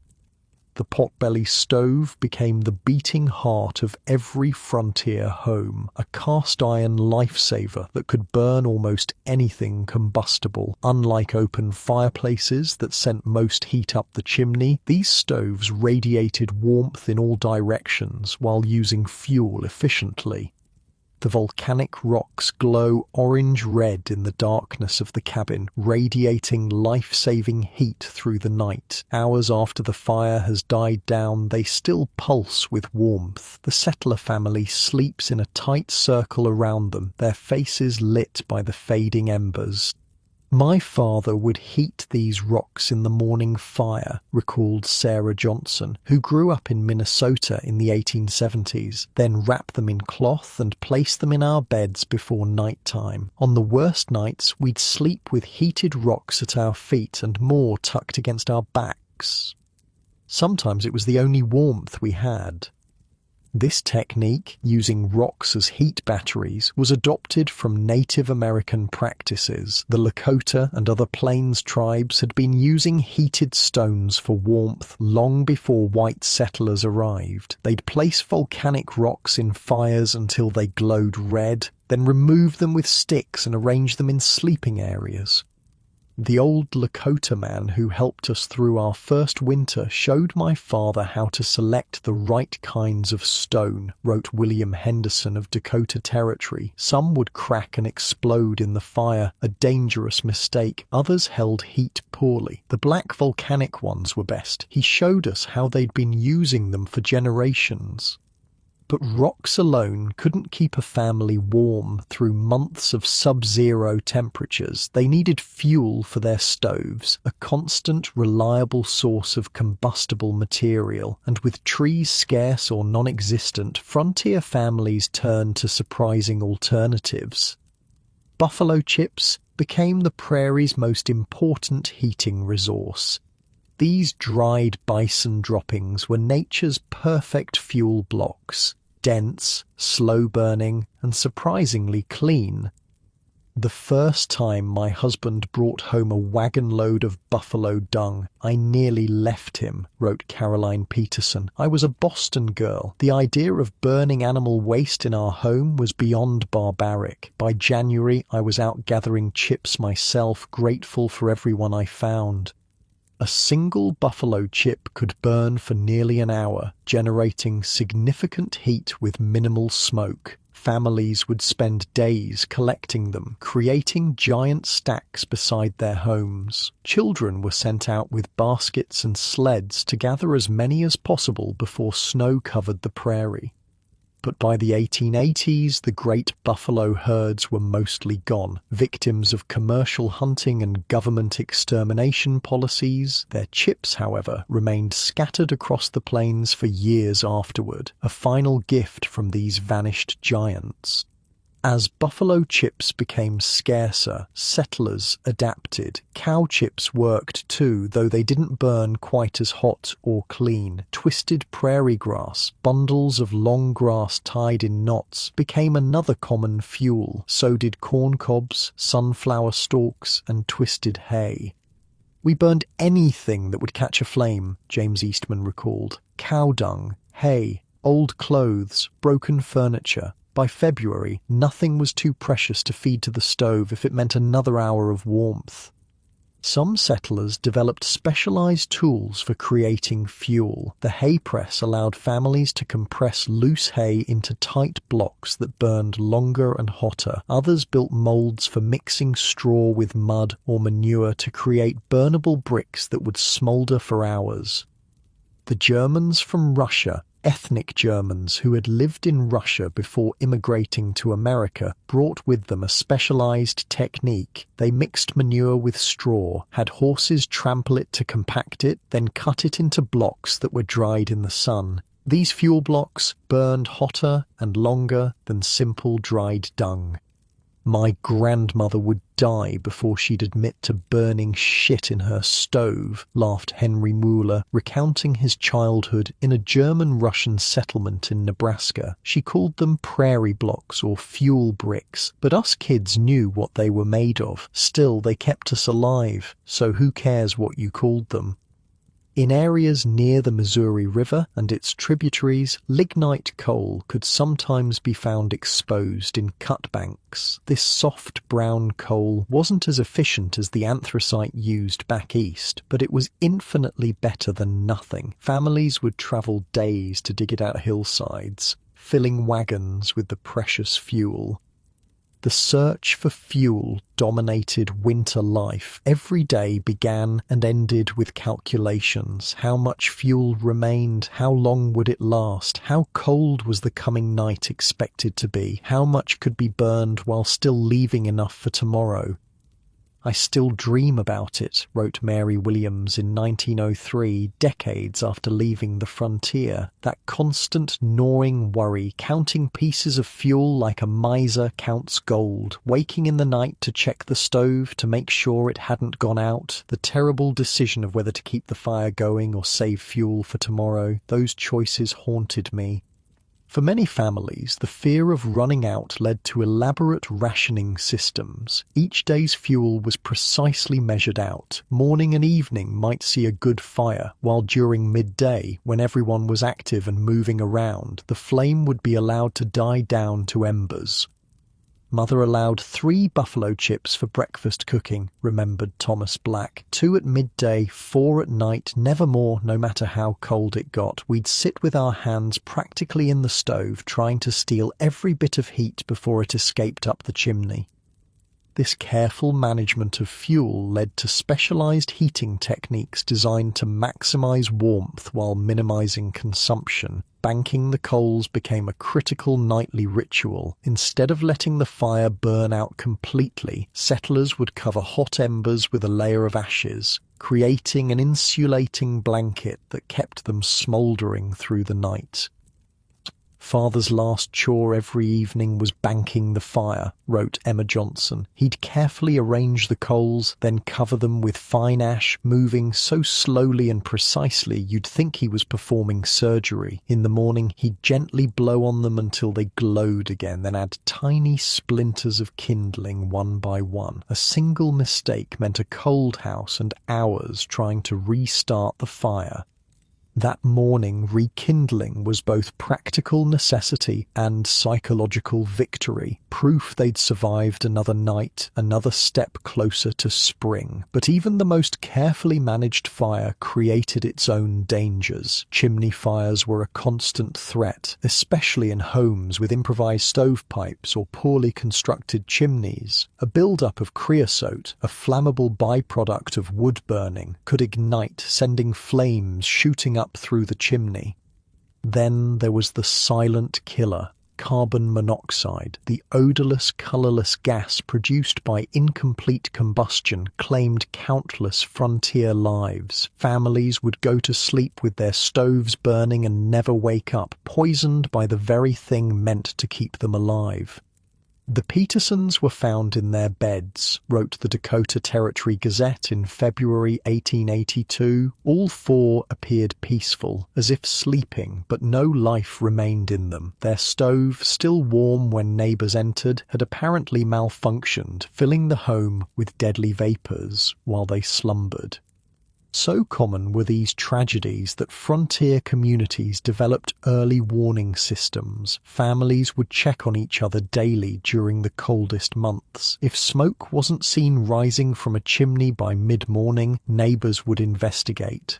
The potbelly stove became the beating heart of every frontier home, a cast-iron lifesaver that could burn almost anything combustible. Unlike open fireplaces that sent most heat up the chimney, these stoves radiated warmth in all directions while using fuel efficiently. The volcanic rocks glow orange-red in the darkness of the cabin, radiating life-saving heat through the night. Hours after the fire has died down, they still pulse with warmth. The settler family sleeps in a tight circle around them, their faces lit by the fading embers. My father would heat these rocks in the morning fire, recalled Sarah Johnson, who grew up in Minnesota in the 1870s, then wrap them in cloth and place them in our beds before night time. On the worst nights, we'd sleep with heated rocks at our feet and more tucked against our backs. Sometimes it was the only warmth we had. This technique, using rocks as heat batteries, was adopted from Native American practices. The Lakota and other plains tribes had been using heated stones for warmth long before white settlers arrived. They'd place volcanic rocks in fires until they glowed red, then remove them with sticks and arrange them in sleeping areas. The old Lakota man who helped us through our first winter showed my father how to select the right kinds of stone, wrote William Henderson of Dakota Territory. Some would crack and explode in the fire, a dangerous mistake. Others held heat poorly. The black volcanic ones were best. He showed us how they'd been using them for generations. But rocks alone couldn't keep a family warm through months of sub-zero temperatures. They needed fuel for their stoves, a constant, reliable source of combustible material. And with trees scarce or non-existent, frontier families turned to surprising alternatives. Buffalo chips became the prairie's most important heating resource. These dried bison droppings were nature's perfect fuel blocks, dense, slow-burning, and surprisingly clean. The first time my husband brought home a wagon load of buffalo dung, I nearly left him, wrote Caroline Peterson. I was a Boston girl. The idea of burning animal waste in our home was beyond barbaric. By January, I was out gathering chips myself, grateful for everyone I found. A single buffalo chip could burn for nearly an hour, generating significant heat with minimal smoke. Families would spend days collecting them, creating giant stacks beside their homes. Children were sent out with baskets and sleds to gather as many as possible before snow covered the prairie. But by the 1880s, the great buffalo herds were mostly gone. Victims of commercial hunting and government extermination policies, their chips, however, remained scattered across the plains for years afterward, a final gift from these vanished giants. As buffalo chips became scarcer, settlers adapted. Cow chips worked too, though they didn't burn quite as hot or clean. Twisted prairie grass, bundles of long grass tied in knots, became another common fuel. So did corn cobs, sunflower stalks, and twisted hay. "We burned anything that would catch a flame," James Eastman recalled. "Cow dung, hay, old clothes, broken furniture. By February, nothing was too precious to feed to the stove if it meant another hour of warmth." Some settlers developed specialized tools for creating fuel. The hay press allowed families to compress loose hay into tight blocks that burned longer and hotter. Others built molds for mixing straw with mud or manure to create burnable bricks that would smolder for hours. The Germans from Russia, ethnic Germans who had lived in Russia before immigrating to America, brought with them a specialized technique. They mixed manure with straw, had horses trample it to compact it, then cut it into blocks that were dried in the sun. These fuel blocks burned hotter and longer than simple dried dung. "My grandmother would die before she'd admit to burning shit in her stove," laughed Henry Mueller, recounting his childhood in a German-Russian settlement in Nebraska. "She called them prairie blocks or fuel bricks, but us kids knew what they were made of. Still, they kept us alive, so who cares what you called them?" In areas near the Missouri River and its tributaries, lignite coal could sometimes be found exposed in cut banks. This soft brown coal wasn't as efficient as the anthracite used back east, but it was infinitely better than nothing. Families would travel days to dig it out hillsides, filling wagons with the precious fuel. The search for fuel dominated winter life. Every day began and ended with calculations. How much fuel remained? How long would it last? How cold was the coming night expected to be? How much could be burned while still leaving enough for tomorrow? "I still dream about it," wrote Mary Williams in 1903, decades after leaving the frontier. "That constant gnawing worry, counting pieces of fuel like a miser counts gold, waking in the night to check the stove to make sure it hadn't gone out, the terrible decision of whether to keep the fire going or save fuel for tomorrow, those choices haunted me." For many families, the fear of running out led to elaborate rationing systems. Each day's fuel was precisely measured out. Morning and evening might see a good fire, while during midday, when everyone was active and moving around, the flame would be allowed to die down to embers. "Mother allowed 3 buffalo chips for breakfast cooking," remembered Thomas Black. 2 at midday, 4 at night, never more, no matter how cold it got. We'd sit with our hands practically in the stove, trying to steal every bit of heat before it escaped up the chimney. This careful management of fuel led to specialized heating techniques designed to maximize warmth while minimizing consumption. Banking the coals became a critical nightly ritual. Instead of letting the fire burn out completely, settlers would cover hot embers with a layer of ashes, creating an insulating blanket that kept them smoldering through the night. "Father's last chore every evening was banking the fire," wrote Emma Johnson. "He'd carefully arrange the coals, then cover them with fine ash, moving so slowly and precisely you'd think he was performing surgery. In the morning, he'd gently blow on them until they glowed again, then add tiny splinters of kindling one by one. A single mistake meant a cold house and hours trying to restart the fire." That morning, rekindling was both practical necessity and psychological victory, proof they'd survived another night, another step closer to spring. But even the most carefully managed fire created its own dangers. Chimney fires were a constant threat, especially in homes with improvised stovepipes or poorly constructed chimneys. A buildup of creosote, a flammable byproduct of wood burning, could ignite, sending flames shooting up through the chimney. Then there was the silent killer, carbon monoxide. The odorless, colorless gas produced by incomplete combustion claimed countless frontier lives. Families would go to sleep with their stoves burning and never wake up, poisoned by the very thing meant to keep them alive. The Petersons were found in their beds, wrote the Dakota Territory Gazette in February 1882. All four appeared peaceful, as if sleeping, but no life remained in them. Their stove, still warm when neighbors entered, had apparently malfunctioned, filling the home with deadly vapors while they slumbered. So common were these tragedies that frontier communities developed early warning systems. Families would check on each other daily during the coldest months. If smoke wasn't seen rising from a chimney by mid-morning, neighbors would investigate.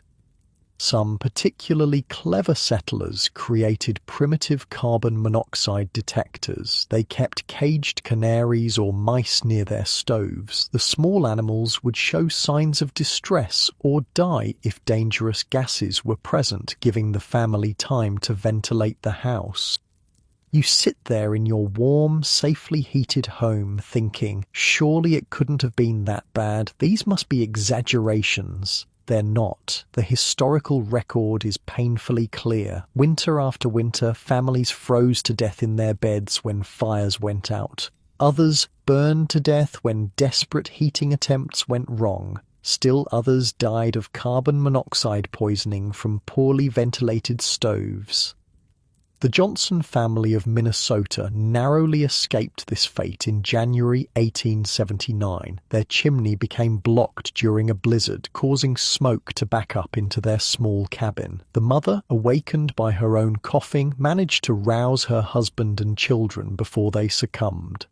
Some particularly clever settlers created primitive carbon monoxide detectors. They kept caged canaries or mice near their stoves. The small animals would show signs of distress or die if dangerous gases were present, giving the family time to ventilate the house. You sit there in your warm, safely heated home thinking, surely it couldn't have been that bad. These must be exaggerations. They're not. The historical record is painfully clear. Winter after winter, families froze to death in their beds when fires went out. Others burned to death when desperate heating attempts went wrong. Still others died of carbon monoxide poisoning from poorly ventilated stoves. The Johnson family of Minnesota narrowly escaped this fate in January 1879. Their chimney became blocked during a blizzard, causing smoke to back up into their small cabin. The mother, awakened by her own coughing, managed to rouse her husband and children before they succumbed.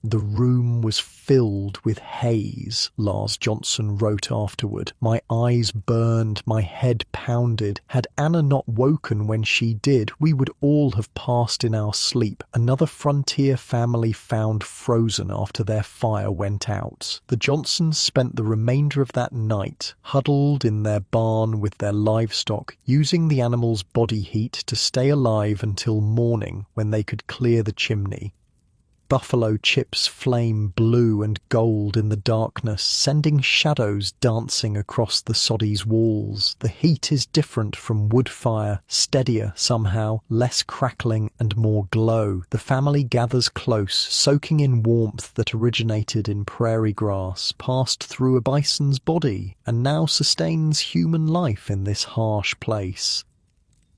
The room was filled with haze, Lars Johnson wrote afterward. My eyes burned, my head pounded. Had Anna not woken when she did, we would all have passed in our sleep. Another frontier family found frozen after their fire went out. The Johnsons spent the remainder of that night huddled in their barn with their livestock, using the animals' body heat to stay alive until morning when they could clear the chimney. Buffalo chips flame blue and gold in the darkness, sending shadows dancing across the soddy's walls. The heat is different from wood fire, steadier somehow, less crackling and more glow. The family gathers close, soaking in warmth that originated in prairie grass, passed through a bison's body, and now sustains human life in this harsh place.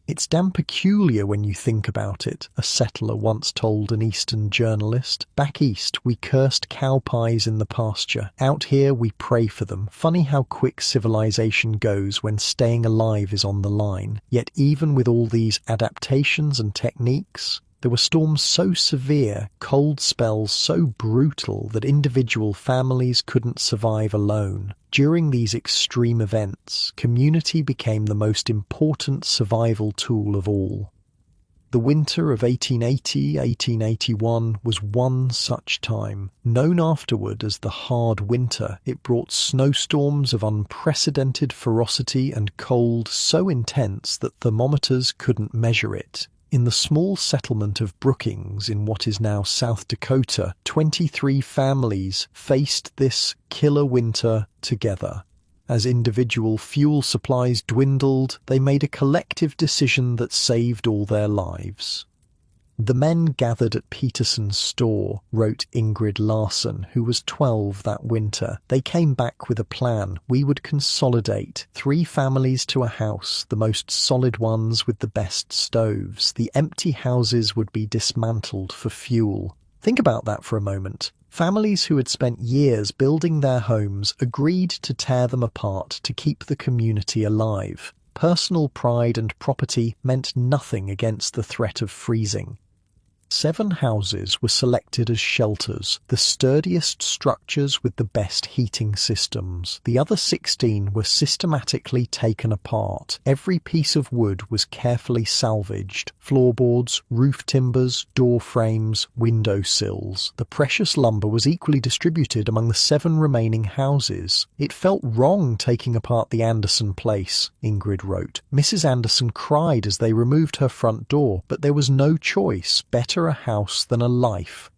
It's damn peculiar when you think about it, a settler once told an Eastern journalist. Back east, we cursed cow pies in the pasture. Out here, we pray for them. Funny how quick civilization goes when staying alive is on the line. Yet even with all these adaptations and techniques, there were storms so severe, cold spells so brutal that individual families couldn't survive alone. During these extreme events, community became the most important survival tool of all. The winter of 1880-1881 was one such time. Known afterward as the Hard Winter, it brought snowstorms of unprecedented ferocity and cold so intense that thermometers couldn't measure it. In the small settlement of Brookings in what is now South Dakota, 23 families faced this killer winter together. As individual fuel supplies dwindled, they made a collective decision that saved all their lives. The men gathered at Peterson's store, wrote Ingrid Larson, who was 12 that winter. They came back with a plan. We would consolidate 3 families to a house, the most solid ones with the best stoves. The empty houses would be dismantled for fuel. Think about that for a moment. Families who had spent years building their homes agreed to tear them apart to keep the community alive. Personal pride and property meant nothing against the threat of freezing. 7 houses were selected as shelters, the sturdiest structures with the best heating systems. The other 16 were systematically taken apart. Every piece of wood was carefully salvaged. Floorboards, roof timbers, door frames, window sills. The precious lumber was equally distributed among the 7 remaining houses. It felt wrong taking apart the Anderson place, Ingrid wrote. Mrs. Anderson cried as they removed her front door, but there was no choice. Better a house than a life.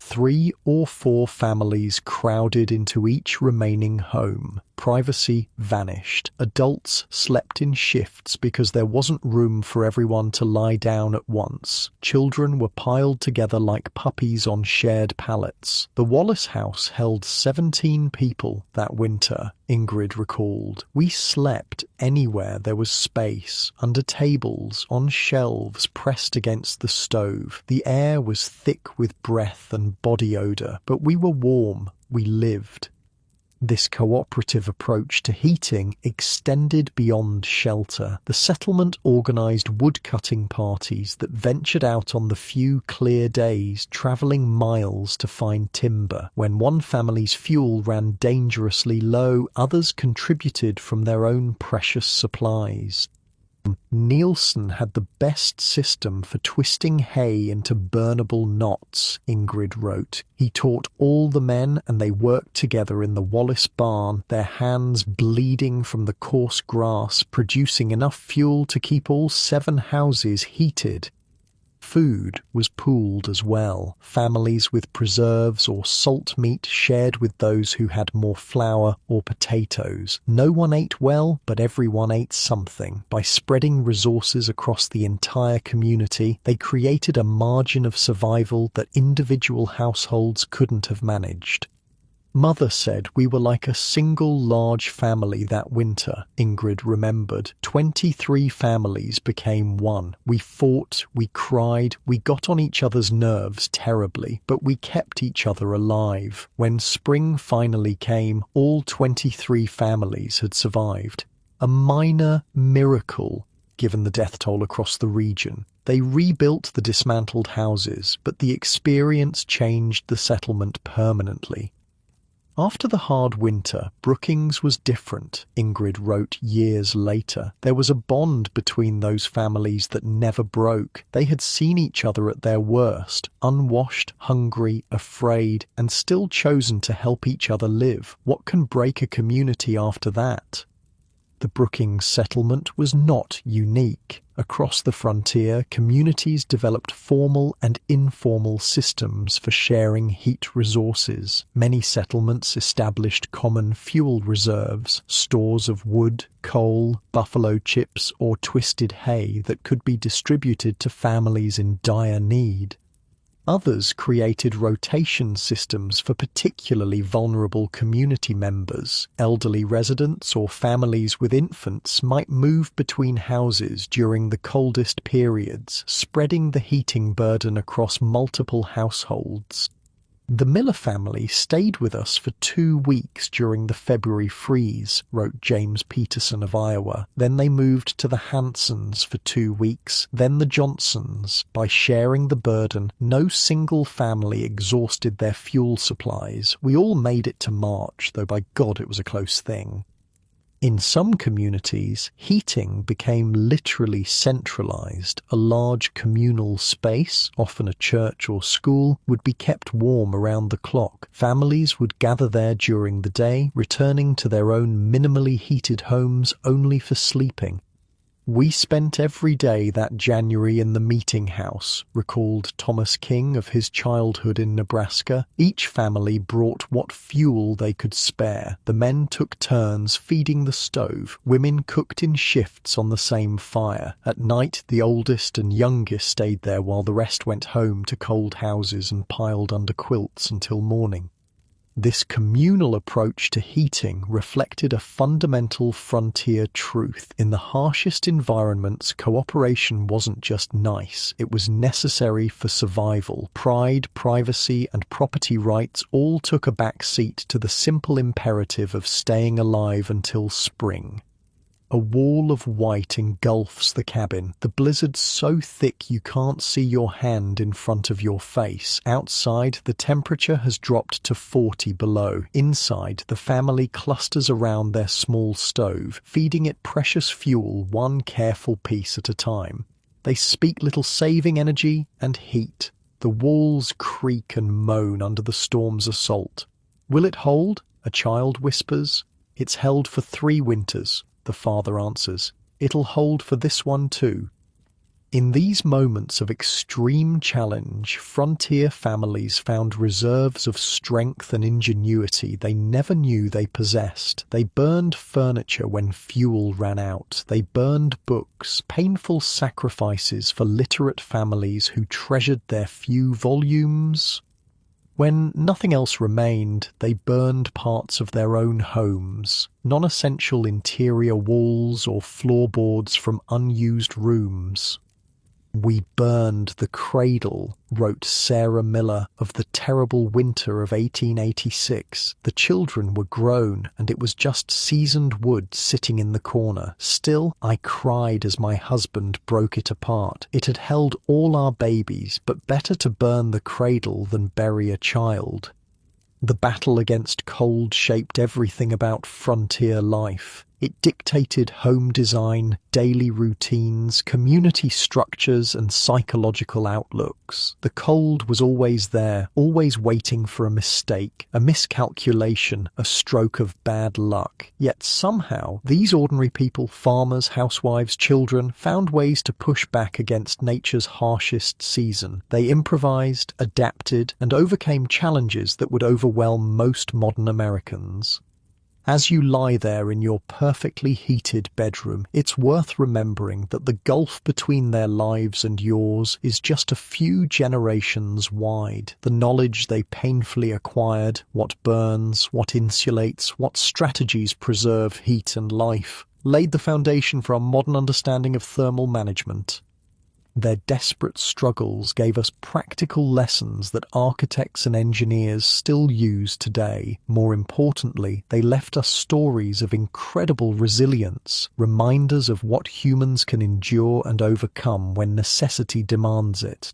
3 or 4 families crowded into each remaining home. Privacy vanished. Adults slept in shifts because there wasn't room for everyone to lie down at once. Children were piled together like puppies on shared pallets. The Wallace house held 17 people that winter, Ingrid recalled. We slept anywhere there was space, under tables, on shelves, pressed against the stove. The air was thick with breath and body odor, but we were warm. We lived. This cooperative approach to heating extended beyond shelter. The settlement organized woodcutting parties that ventured out on the few clear days, traveling miles to find timber. When one family's fuel ran dangerously low, others contributed from their own precious supplies. Nielsen had the best system for twisting hay into burnable knots, Ingrid wrote. He taught all the men and they worked together in the Wallace barn, their hands bleeding from the coarse grass, producing enough fuel to keep all 7 houses heated. Food was pooled as well. Families with preserves or salt meat shared with those who had more flour or potatoes. No one ate well, but everyone ate something. By spreading resources across the entire community, they created a margin of survival that individual households couldn't have managed. Mother said we were like a single large family that winter, Ingrid remembered. 23 families became one. We fought, we cried, we got on each other's nerves terribly, but we kept each other alive. When spring finally came, all 23 families had survived. A minor miracle, given the death toll across the region. They rebuilt the dismantled houses, but the experience changed the settlement permanently. After the hard winter, Brookings was different, Ingrid wrote years later. There was a bond between those families that never broke. They had seen each other at their worst, unwashed, hungry, afraid, and still chosen to help each other live. What can break a community after that? The Brookings settlement was not unique. Across the frontier, communities developed formal and informal systems for sharing heat resources. Many settlements established common fuel reserves, stores of wood, coal, buffalo chips, or twisted hay that could be distributed to families in dire need. Others created rotation systems for particularly vulnerable community members. Elderly residents or families with infants might move between houses during the coldest periods, spreading the heating burden across multiple households. The Miller family stayed with us for 2 weeks during the February freeze, wrote James Peterson of Iowa. Then they moved to the Hansons for 2 weeks, then the Johnsons. By sharing the burden, no single family exhausted their fuel supplies. We all made it to March, though by God it was a close thing. In some communities, heating became literally centralized. A large communal space, often a church or school, would be kept warm around the clock. Families would gather there during the day, returning to their own minimally heated homes only for sleeping. We spent every day that January in the meeting house, recalled Thomas King of his childhood in Nebraska. Each family brought what fuel they could spare. The men took turns feeding the stove. Women cooked in shifts on the same fire. At night, the oldest and youngest stayed there while the rest went home to cold houses and piled under quilts until morning. This communal approach to heating reflected a fundamental frontier truth. In the harshest environments, cooperation wasn't just nice, it was necessary for survival. Pride, privacy, and property rights all took a back seat to the simple imperative of staying alive until spring. A wall of white engulfs the cabin, the blizzard so thick you can't see your hand in front of your face. Outside, the temperature has dropped to 40 below. Inside, the family clusters around their small stove, feeding it precious fuel one careful piece at a time. They speak little saving energy and heat. The walls creak and moan under the storm's assault. Will it hold? A child whispers. It's held for 3 winters. The father answers, it'll hold for this one too. In these moments of extreme challenge, frontier families found reserves of strength and ingenuity they never knew they possessed. They burned furniture when fuel ran out. They burned books, painful sacrifices for literate families who treasured their few volumes. When nothing else remained, they burned parts of their own homes, non-essential interior walls or floorboards from unused rooms. "We burned the cradle," wrote Sarah Miller of the terrible winter of 1886. "The children were grown, and it was just seasoned wood sitting in the corner. Still, I cried as my husband broke it apart. It had held all our babies, but better to burn the cradle than bury a child." The battle against cold shaped everything about frontier life. It dictated home design, daily routines, community structures, and psychological outlooks. The cold was always there, always waiting for a mistake, a miscalculation, a stroke of bad luck. Yet somehow, these ordinary people, farmers, housewives, children, found ways to push back against nature's harshest season. They improvised, adapted, and overcame challenges that would overwhelm most modern Americans. As you lie there in your perfectly heated bedroom, it's worth remembering that the gulf between their lives and yours is just a few generations wide. The knowledge they painfully acquired, what burns, what insulates, what strategies preserve heat and life, laid the foundation for our modern understanding of thermal management. Their desperate struggles gave us practical lessons that architects and engineers still use today. More importantly, they left us stories of incredible resilience, reminders of what humans can endure and overcome when necessity demands it.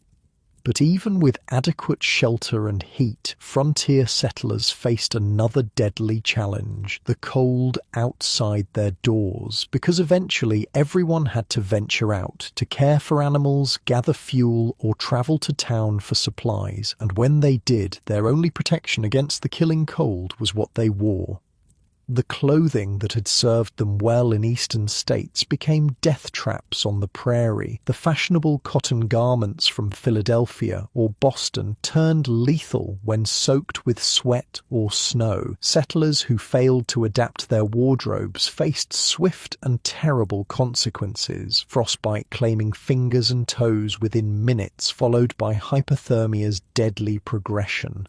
But even with adequate shelter and heat, frontier settlers faced another deadly challenge: the cold outside their doors, because eventually everyone had to venture out to care for animals, gather fuel, or travel to town for supplies, and when they did, their only protection against the killing cold was what they wore. The clothing that had served them well in eastern states became death traps on the prairie. The fashionable cotton garments from Philadelphia or Boston turned lethal when soaked with sweat or snow. Settlers who failed to adapt their wardrobes faced swift and terrible consequences, frostbite claiming fingers and toes within minutes, followed by hypothermia's deadly progression.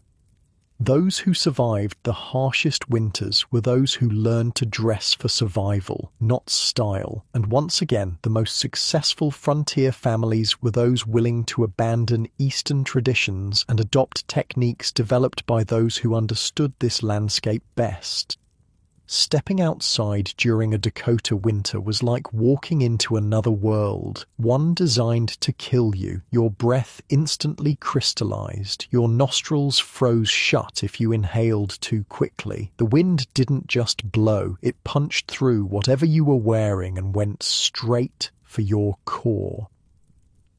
Those who survived the harshest winters were those who learned to dress for survival, not style. And once again, the most successful frontier families were those willing to abandon Eastern traditions and adopt techniques developed by those who understood this landscape best. Stepping outside during a Dakota winter was like walking into another world, one designed to kill you. Your breath instantly crystallized. Your nostrils froze shut if you inhaled too quickly. The wind didn't just blow, it punched through whatever you were wearing and went straight for your core.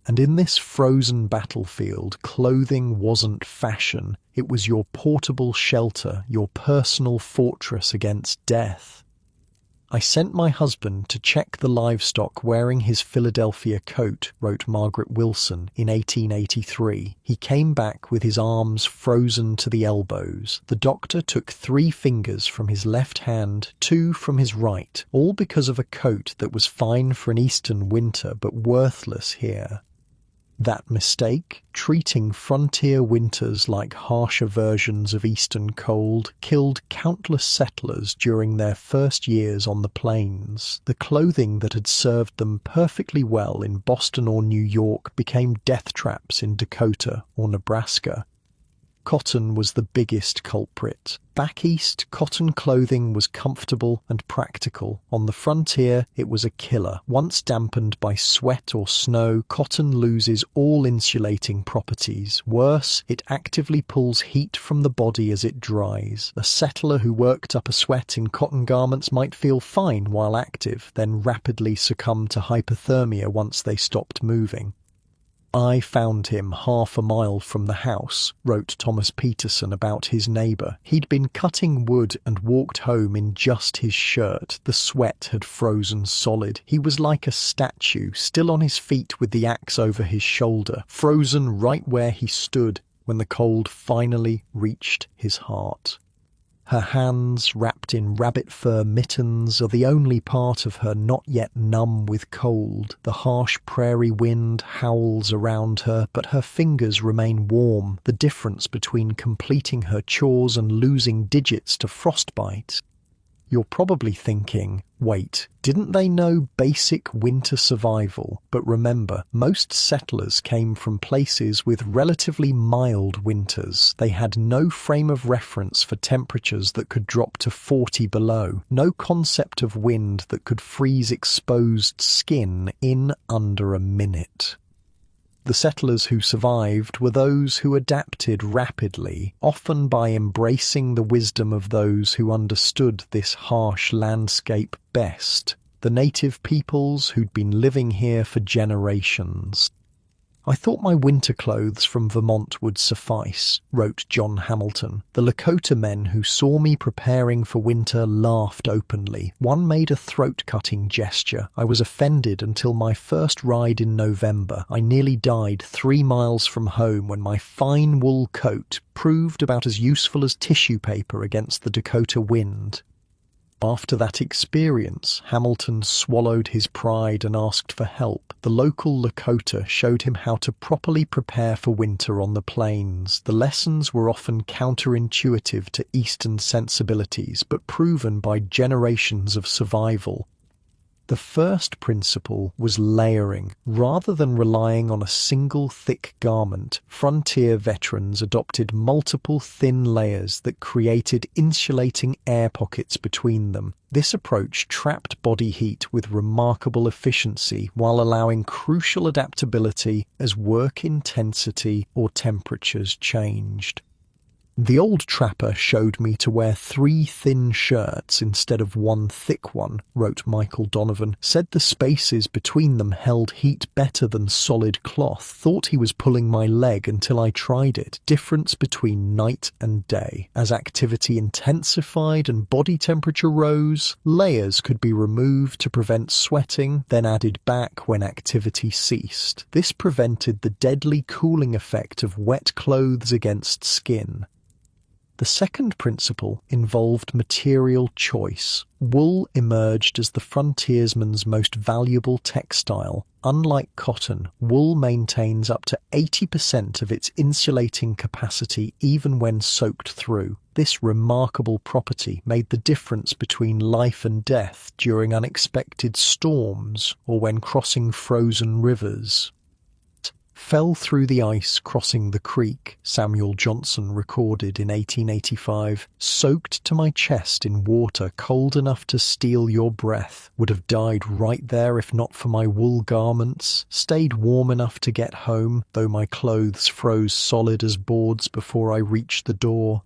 And in this frozen battlefield, clothing wasn't fashion. It was your portable shelter, your personal fortress against death. "I sent my husband to check the livestock wearing his Philadelphia coat," wrote Margaret Wilson in 1883. "He came back with his arms frozen to the elbows. The doctor took 3 fingers from his left hand, 2 from his right, all because of a coat that was fine for an eastern winter but worthless here." That mistake, treating frontier winters like harsher versions of eastern cold, killed countless settlers during their first years on the plains. The clothing that had served them perfectly well in Boston or New York became death traps in Dakota or Nebraska. Cotton was the biggest culprit. Back east, cotton clothing was comfortable and practical. On the frontier, it was a killer. Once dampened by sweat or snow, cotton loses all insulating properties. Worse, it actively pulls heat from the body as it dries. A settler who worked up a sweat in cotton garments might feel fine while active, then rapidly succumb to hypothermia once they stopped moving. "I found him half a mile from the house," wrote Thomas Peterson about his neighbour. He'd been cutting wood and walked home in just his shirt. The sweat had frozen solid. He was like a statue, still on his feet with the axe over his shoulder, frozen right where he stood when the cold finally reached his heart. Her hands, wrapped in rabbit fur mittens, are the only part of her not yet numb with cold. The harsh prairie wind howls around her, but her fingers remain warm, the difference between completing her chores and losing digits to frostbite. You're probably thinking, wait, didn't they know basic winter survival? But remember, most settlers came from places with relatively mild winters. They had no frame of reference for temperatures that could drop to 40 below, no concept of wind that could freeze exposed skin in under a minute. The settlers who survived were those who adapted rapidly, often by embracing the wisdom of those who understood this harsh landscape best, the native peoples who'd been living here for generations. "I thought my winter clothes from Vermont would suffice," wrote John Hamilton. "The Lakota men who saw me preparing for winter laughed openly. One made a throat-cutting gesture. I was offended until my first ride in November. I nearly died 3 miles from home when my fine wool coat proved about as useful as tissue paper against the Dakota wind." After that experience, Hamilton swallowed his pride and asked for help. The local Lakota showed him how to properly prepare for winter on the plains. The lessons were often counterintuitive to Eastern sensibilities, but proven by generations of survival. The first principle was layering. Rather than relying on a single thick garment, frontier veterans adopted multiple thin layers that created insulating air pockets between them. This approach trapped body heat with remarkable efficiency while allowing crucial adaptability as work intensity or temperatures changed. "The old trapper showed me to wear 3 thin shirts instead of 1 thick one," wrote Michael Donovan. "Said the spaces between them held heat better than solid cloth. Thought he was pulling my leg until I tried it. Difference between night and day. As activity intensified and body temperature rose, layers could be removed to prevent sweating, then added back when activity ceased. This prevented the deadly cooling effect of wet clothes against skin." The second principle involved material choice. Wool emerged as the frontiersman's most valuable textile. Unlike cotton, wool maintains up to 80% of its insulating capacity even when soaked through. This remarkable property made the difference between life and death during unexpected storms or when crossing frozen rivers. "Fell through the ice crossing the creek," Samuel Johnson recorded in 1885. "Soaked to my chest in water cold enough to steal your breath. Would have died right there if not for my wool garments. Stayed warm enough to get home, though my clothes froze solid as boards before I reached the door."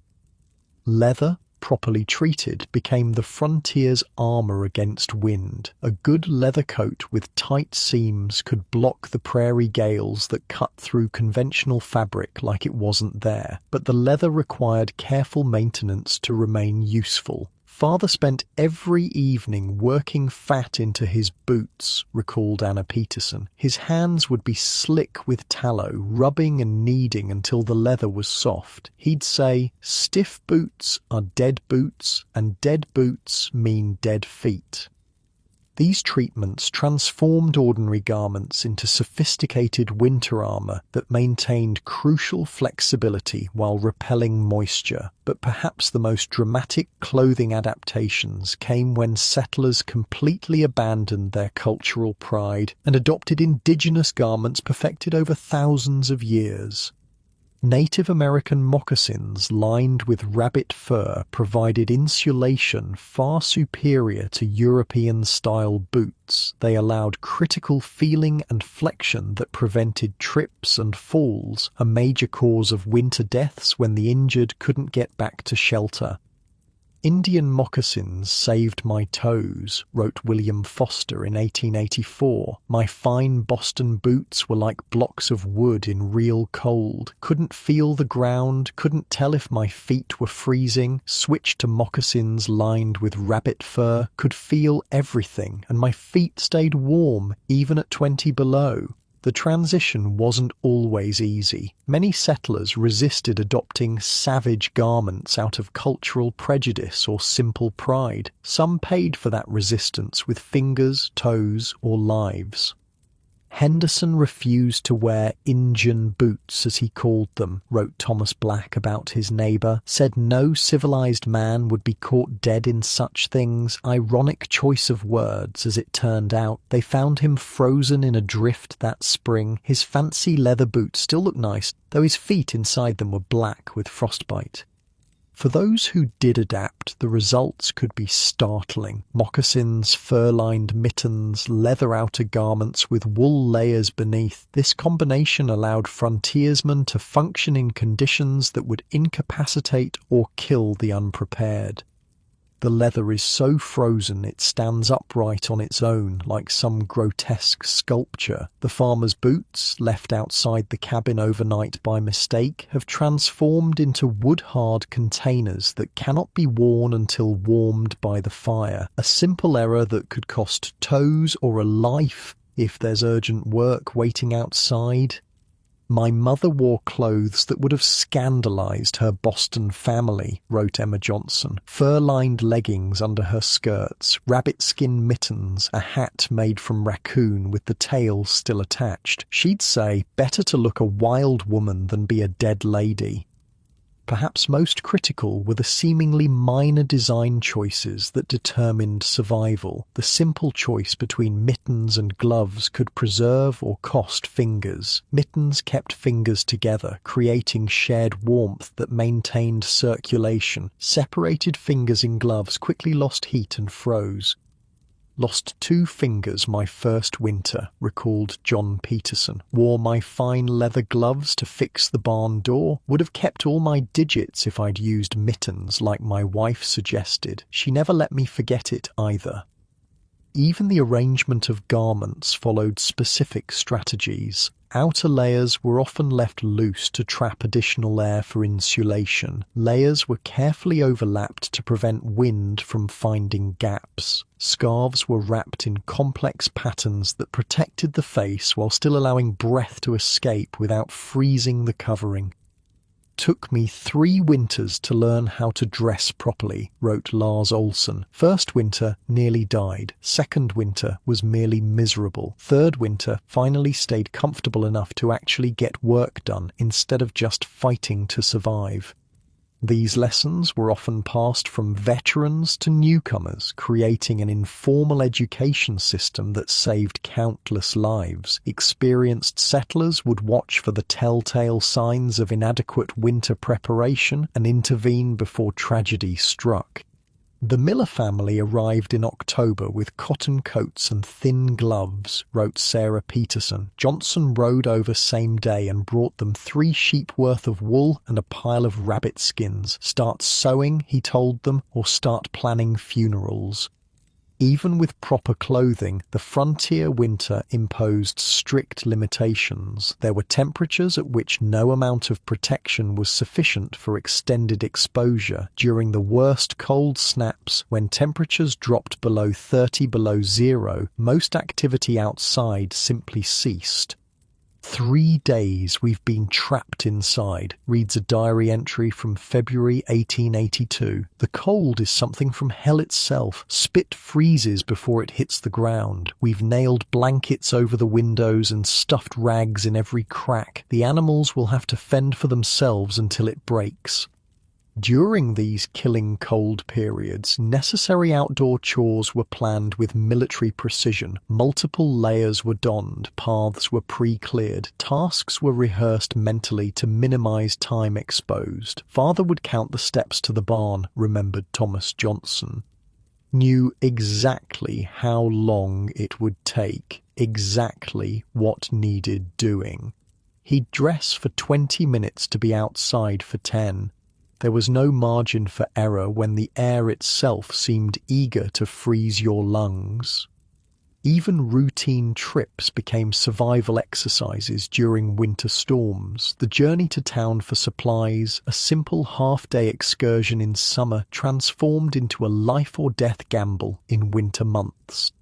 Leather, properly treated, became the frontier's armor against wind. A good leather coat with tight seams could block the prairie gales that cut through conventional fabric like it wasn't there. But the leather required careful maintenance to remain useful. "Father spent every evening working fat into his boots," recalled Anna Peterson. "His hands would be slick with tallow, rubbing and kneading until the leather was soft. He'd say, 'Stiff boots are dead boots, and dead boots mean dead feet.'" These treatments transformed ordinary garments into sophisticated winter armor that maintained crucial flexibility while repelling moisture. But perhaps the most dramatic clothing adaptations came when settlers completely abandoned their cultural pride and adopted indigenous garments perfected over thousands of years. Native American moccasins lined with rabbit fur provided insulation far superior to European-style boots. They allowed critical feeling and flexion that prevented trips and falls, a major cause of winter deaths when the injured couldn't get back to shelter. Indian moccasins saved my toes, wrote William Foster in 1884. My fine Boston boots were like blocks of wood in real cold. Couldn't feel the ground, couldn't tell if my feet were freezing. Switched to moccasins lined with rabbit fur. Could feel everything, and my feet stayed warm, even at 20 below. The transition wasn't always easy. Many settlers resisted adopting savage garments out of cultural prejudice or simple pride. Some paid for that resistance with fingers, toes, or lives. Henderson refused to wear Injun boots, as he called them, wrote Thomas Black about his neighbour, said no civilized man would be caught dead in such things. Ironic choice of words, as it turned out. They found him frozen in a drift that spring. His fancy leather boots still looked nice, though his feet inside them were black with frostbite. For those who did adapt, the results could be startling. Moccasins, fur-lined mittens, leather outer garments with wool layers beneath. This combination allowed frontiersmen to function in conditions that would incapacitate or kill the unprepared. The leather is so frozen it stands upright on its own, like some grotesque sculpture. The farmer's boots, left outside the cabin overnight by mistake, have transformed into wood-hard containers that cannot be worn until warmed by the fire. A simple error that could cost toes or a life if there's urgent work waiting outside. My mother wore clothes that would have scandalized her Boston family, wrote Emma Johnson. Fur-lined leggings under her skirts, rabbit-skin mittens, a hat made from raccoon with the tail still attached. She'd say, better to look a wild woman than be a dead lady. Perhaps most critical were the seemingly minor design choices that determined survival. The simple choice between mittens and gloves could preserve or cost fingers. Mittens kept fingers together, creating shared warmth that maintained circulation. Separated fingers in gloves quickly lost heat and froze. Lost 2 fingers my first winter, recalled John Peterson. Wore my fine leather gloves to fix the barn door. Would have kept all my digits if I'd used mittens like my wife suggested. She never let me forget it either. Even the arrangement of garments followed specific strategies. Outer layers were often left loose to trap additional air for insulation. Layers were carefully overlapped to prevent wind from finding gaps. Scarves were wrapped in complex patterns that protected the face while still allowing breath to escape without freezing the covering. Took me 3 winters to learn how to dress properly, wrote Lars Olsen. First winter nearly died. Second winter was merely miserable. Third winter finally stayed comfortable enough to actually get work done instead of just fighting to survive. These lessons were often passed from veterans to newcomers, creating an informal education system that saved countless lives. Experienced settlers would watch for the telltale signs of inadequate winter preparation and intervene before tragedy struck. The Miller family arrived in October with cotton coats and thin gloves, wrote Sarah Peterson. Johnson rode over same day and brought them 3 sheep worth of wool and a pile of rabbit skins. Start sewing, he told them, or start planning funerals. Even with proper clothing, the frontier winter imposed strict limitations. There were temperatures at which no amount of protection was sufficient for extended exposure. During the worst cold snaps, when temperatures dropped below 30 below zero, most activity outside simply ceased. 3 days we've been trapped inside, reads a diary entry from February 1882. The cold is something from hell itself. Spit freezes before it hits the ground. We've nailed blankets over the windows and stuffed rags in every crack. The animals will have to fend for themselves until it breaks. During these killing cold periods, necessary outdoor chores were planned with military precision. Multiple layers were donned, paths were pre-cleared, tasks were rehearsed mentally to minimize time exposed. Father would count the steps to the barn, remembered Thomas Johnson. Knew exactly how long it would take, exactly what needed doing. He'd dress for 20 minutes to be outside for 10. There was no margin for error when the air itself seemed eager to freeze your lungs. Even routine trips became survival exercises during winter storms. The journey to town for supplies, a simple half-day excursion in summer, transformed into a life-or-death gamble in winter months.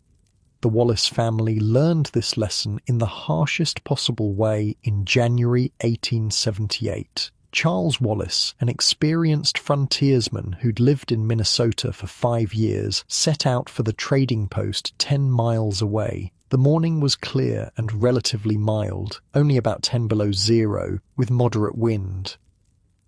The Wallace family learned this lesson in the harshest possible way in January 1878. Charles Wallace, an experienced frontiersman who'd lived in Minnesota for 5 years, set out for the trading post 10 miles away. The morning was clear and relatively mild, only about 10 below zero, with moderate wind.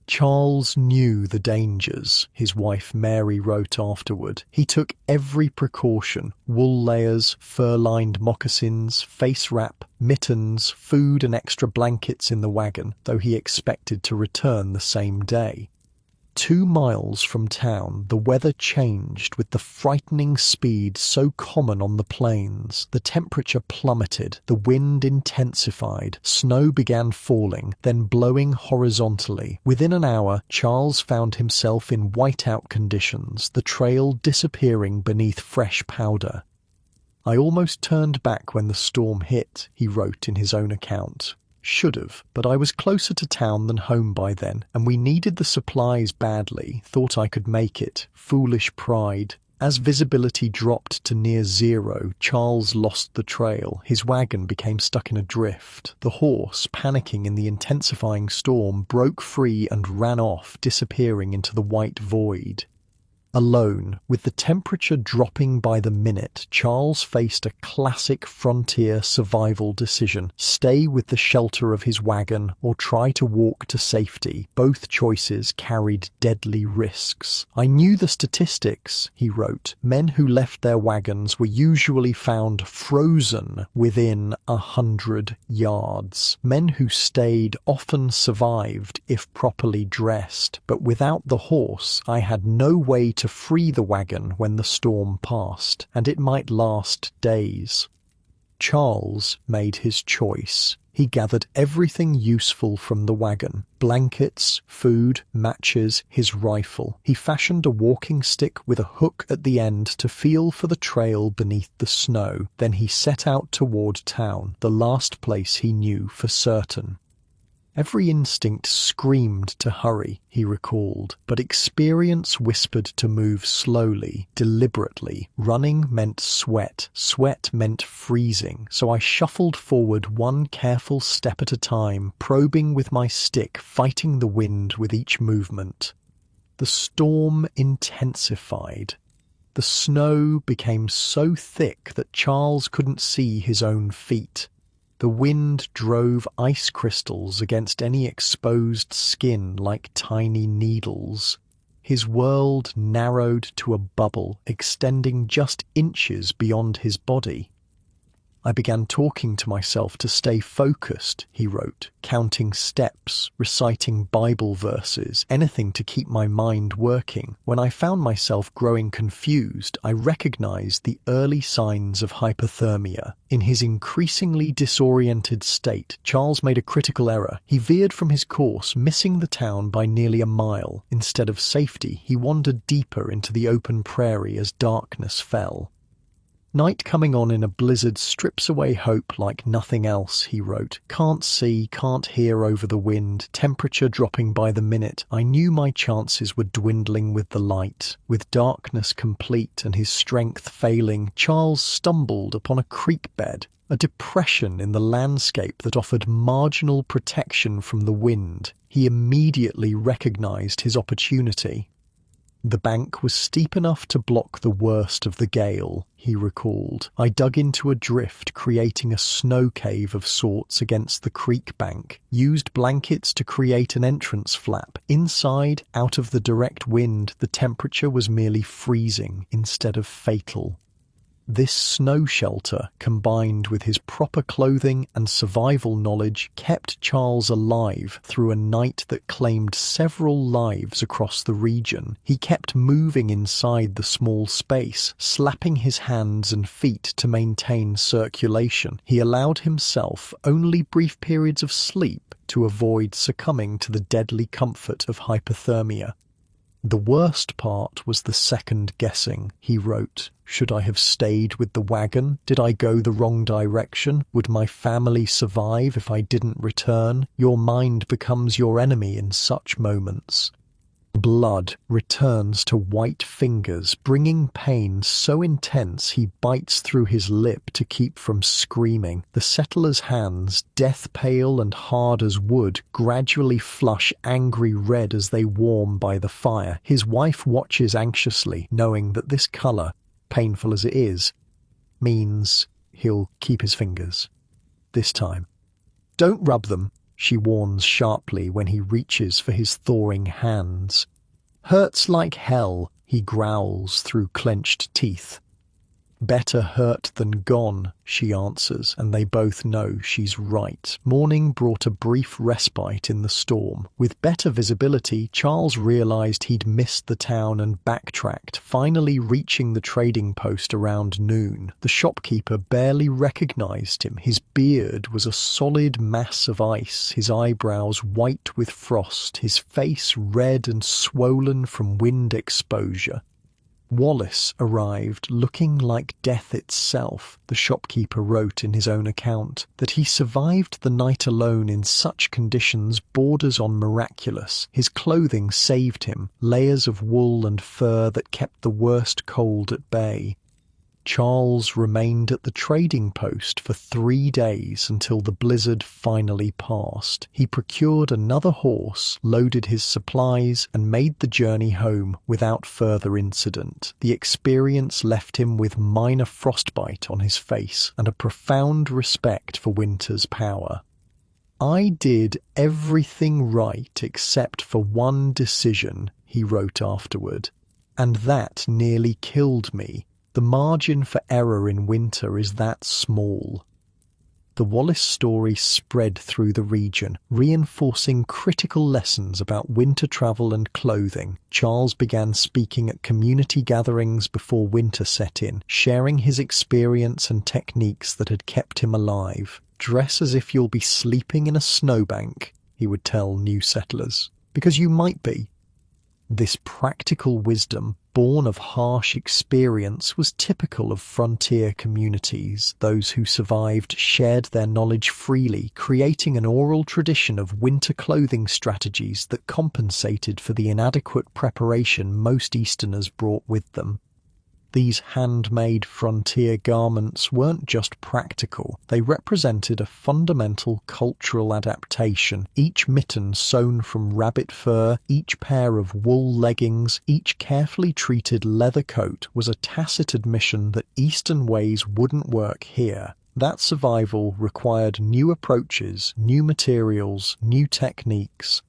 Charles knew the dangers, his wife Mary wrote afterward. He took every precaution: wool layers, fur-lined moccasins, face wrap, mittens, food and extra blankets in the wagon, though he expected to return the same day. 2 miles from town, the weather changed with the frightening speed so common on the plains. The temperature plummeted, the wind intensified, snow began falling, then blowing horizontally. Within an hour, Charles found himself in whiteout conditions, the trail disappearing beneath fresh powder. "I almost turned back when the storm hit," he wrote in his own account. "Should have, but I was closer to town than home by then, and we needed the supplies badly, thought I could make it. Foolish pride." As visibility dropped to near zero, Charles lost the trail. His wagon became stuck in a drift. The horse, panicking in the intensifying storm, broke free and ran off, disappearing into the white void. Alone, with the temperature dropping by the minute, Charles faced a classic frontier survival decision: stay with the shelter of his wagon or try to walk to safety. Both choices carried deadly risks. "I knew the statistics," he wrote. "Men who left their wagons were usually found frozen within 100 yards. Men who stayed often survived if properly dressed. But without the horse, I had no way to free the wagon when the storm passed, and it might last days." Charles made his choice. He gathered everything useful from the wagon: blankets, food, matches, his rifle. He fashioned a walking stick with a hook at the end to feel for the trail beneath the snow. Then he set out toward town, the last place he knew for certain. Every instinct screamed to hurry, he recalled, but experience whispered to move slowly, deliberately. Running meant sweat. Sweat meant freezing. So I shuffled forward one careful step at a time, probing with my stick, fighting the wind with each movement. The storm intensified. The snow became so thick that Charles couldn't see his own feet. The wind drove ice crystals against any exposed skin like tiny needles. His world narrowed to a bubble, extending just inches beyond his body. "I began talking to myself to stay focused," he wrote, counting steps, reciting Bible verses, anything to keep my mind working. "When I found myself growing confused, I recognized the early signs of hypothermia." In his increasingly disoriented state, Charles made a critical error. He veered from his course, missing the town by nearly a mile. Instead of safety, he wandered deeper into the open prairie as darkness fell. "Night coming on in a blizzard strips away hope like nothing else," he wrote. "Can't see, can't hear over the wind, temperature dropping by the minute. I knew my chances were dwindling with the light." With darkness complete and his strength failing, Charles stumbled upon a creek bed, a depression in the landscape that offered marginal protection from the wind. He immediately recognized his opportunity. "The bank was steep enough to block the worst of the gale," he recalled. "I dug into a drift, creating a snow cave of sorts against the creek bank, used blankets to create an entrance flap. Inside, out of the direct wind, the temperature was merely freezing instead of fatal." This snow shelter, combined with his proper clothing and survival knowledge, kept Charles alive through a night that claimed several lives across the region. He kept moving inside the small space, slapping his hands and feet to maintain circulation. He allowed himself only brief periods of sleep to avoid succumbing to the deadly comfort of hypothermia. The worst part was the second guessing, he wrote. Should I have stayed with the wagon? Did I go the wrong direction? Would my family survive if I didn't return? Your mind becomes your enemy in such moments. Blood returns to white fingers, bringing pain so intense he bites through his lip to keep from screaming. The settler's hands, death pale and hard as wood, gradually flush angry red as they warm by the fire. His wife watches anxiously, knowing that this colour, painful as it is, means he'll keep his fingers. This time. Don't rub them, she warns sharply when he reaches for his thawing hands. Hurts like hell, he growls through clenched teeth. Better hurt than gone, she answers, and they both know she's right. Morning brought a brief respite in the storm. With better visibility, Charles realized he'd missed the town and backtracked, finally reaching the trading post around noon. The shopkeeper barely recognized him. His beard was a solid mass of ice, his eyebrows white with frost, his face red and swollen from wind exposure. Wallace arrived looking like death itself. The shopkeeper wrote in his own account that he survived the night alone in such conditions borders on miraculous. His clothing saved him, layers of wool and fur that kept the worst cold at bay. Charles remained at the trading post for 3 days until the blizzard finally passed. He procured another horse, loaded his supplies, and made the journey home without further incident. The experience left him with minor frostbite on his face and a profound respect for winter's power. I did everything right except for one decision, he wrote afterward, and that nearly killed me. The margin for error in winter is that small. The Wallace story spread through the region, reinforcing critical lessons about winter travel and clothing. Charles began speaking at community gatherings before winter set in, sharing his experience and techniques that had kept him alive. Dress as if you'll be sleeping in a snowbank, he would tell new settlers, because you might be. This practical wisdom, born of harsh experience, was typical of frontier communities. Those who survived shared their knowledge freely, creating an oral tradition of winter clothing strategies that compensated for the inadequate preparation most Easterners brought with them. These handmade frontier garments weren't just practical, they represented a fundamental cultural adaptation. Each mitten sewn from rabbit fur, each pair of wool leggings, each carefully treated leather coat was a tacit admission that Eastern ways wouldn't work here. That survival required new approaches, new materials, new techniques.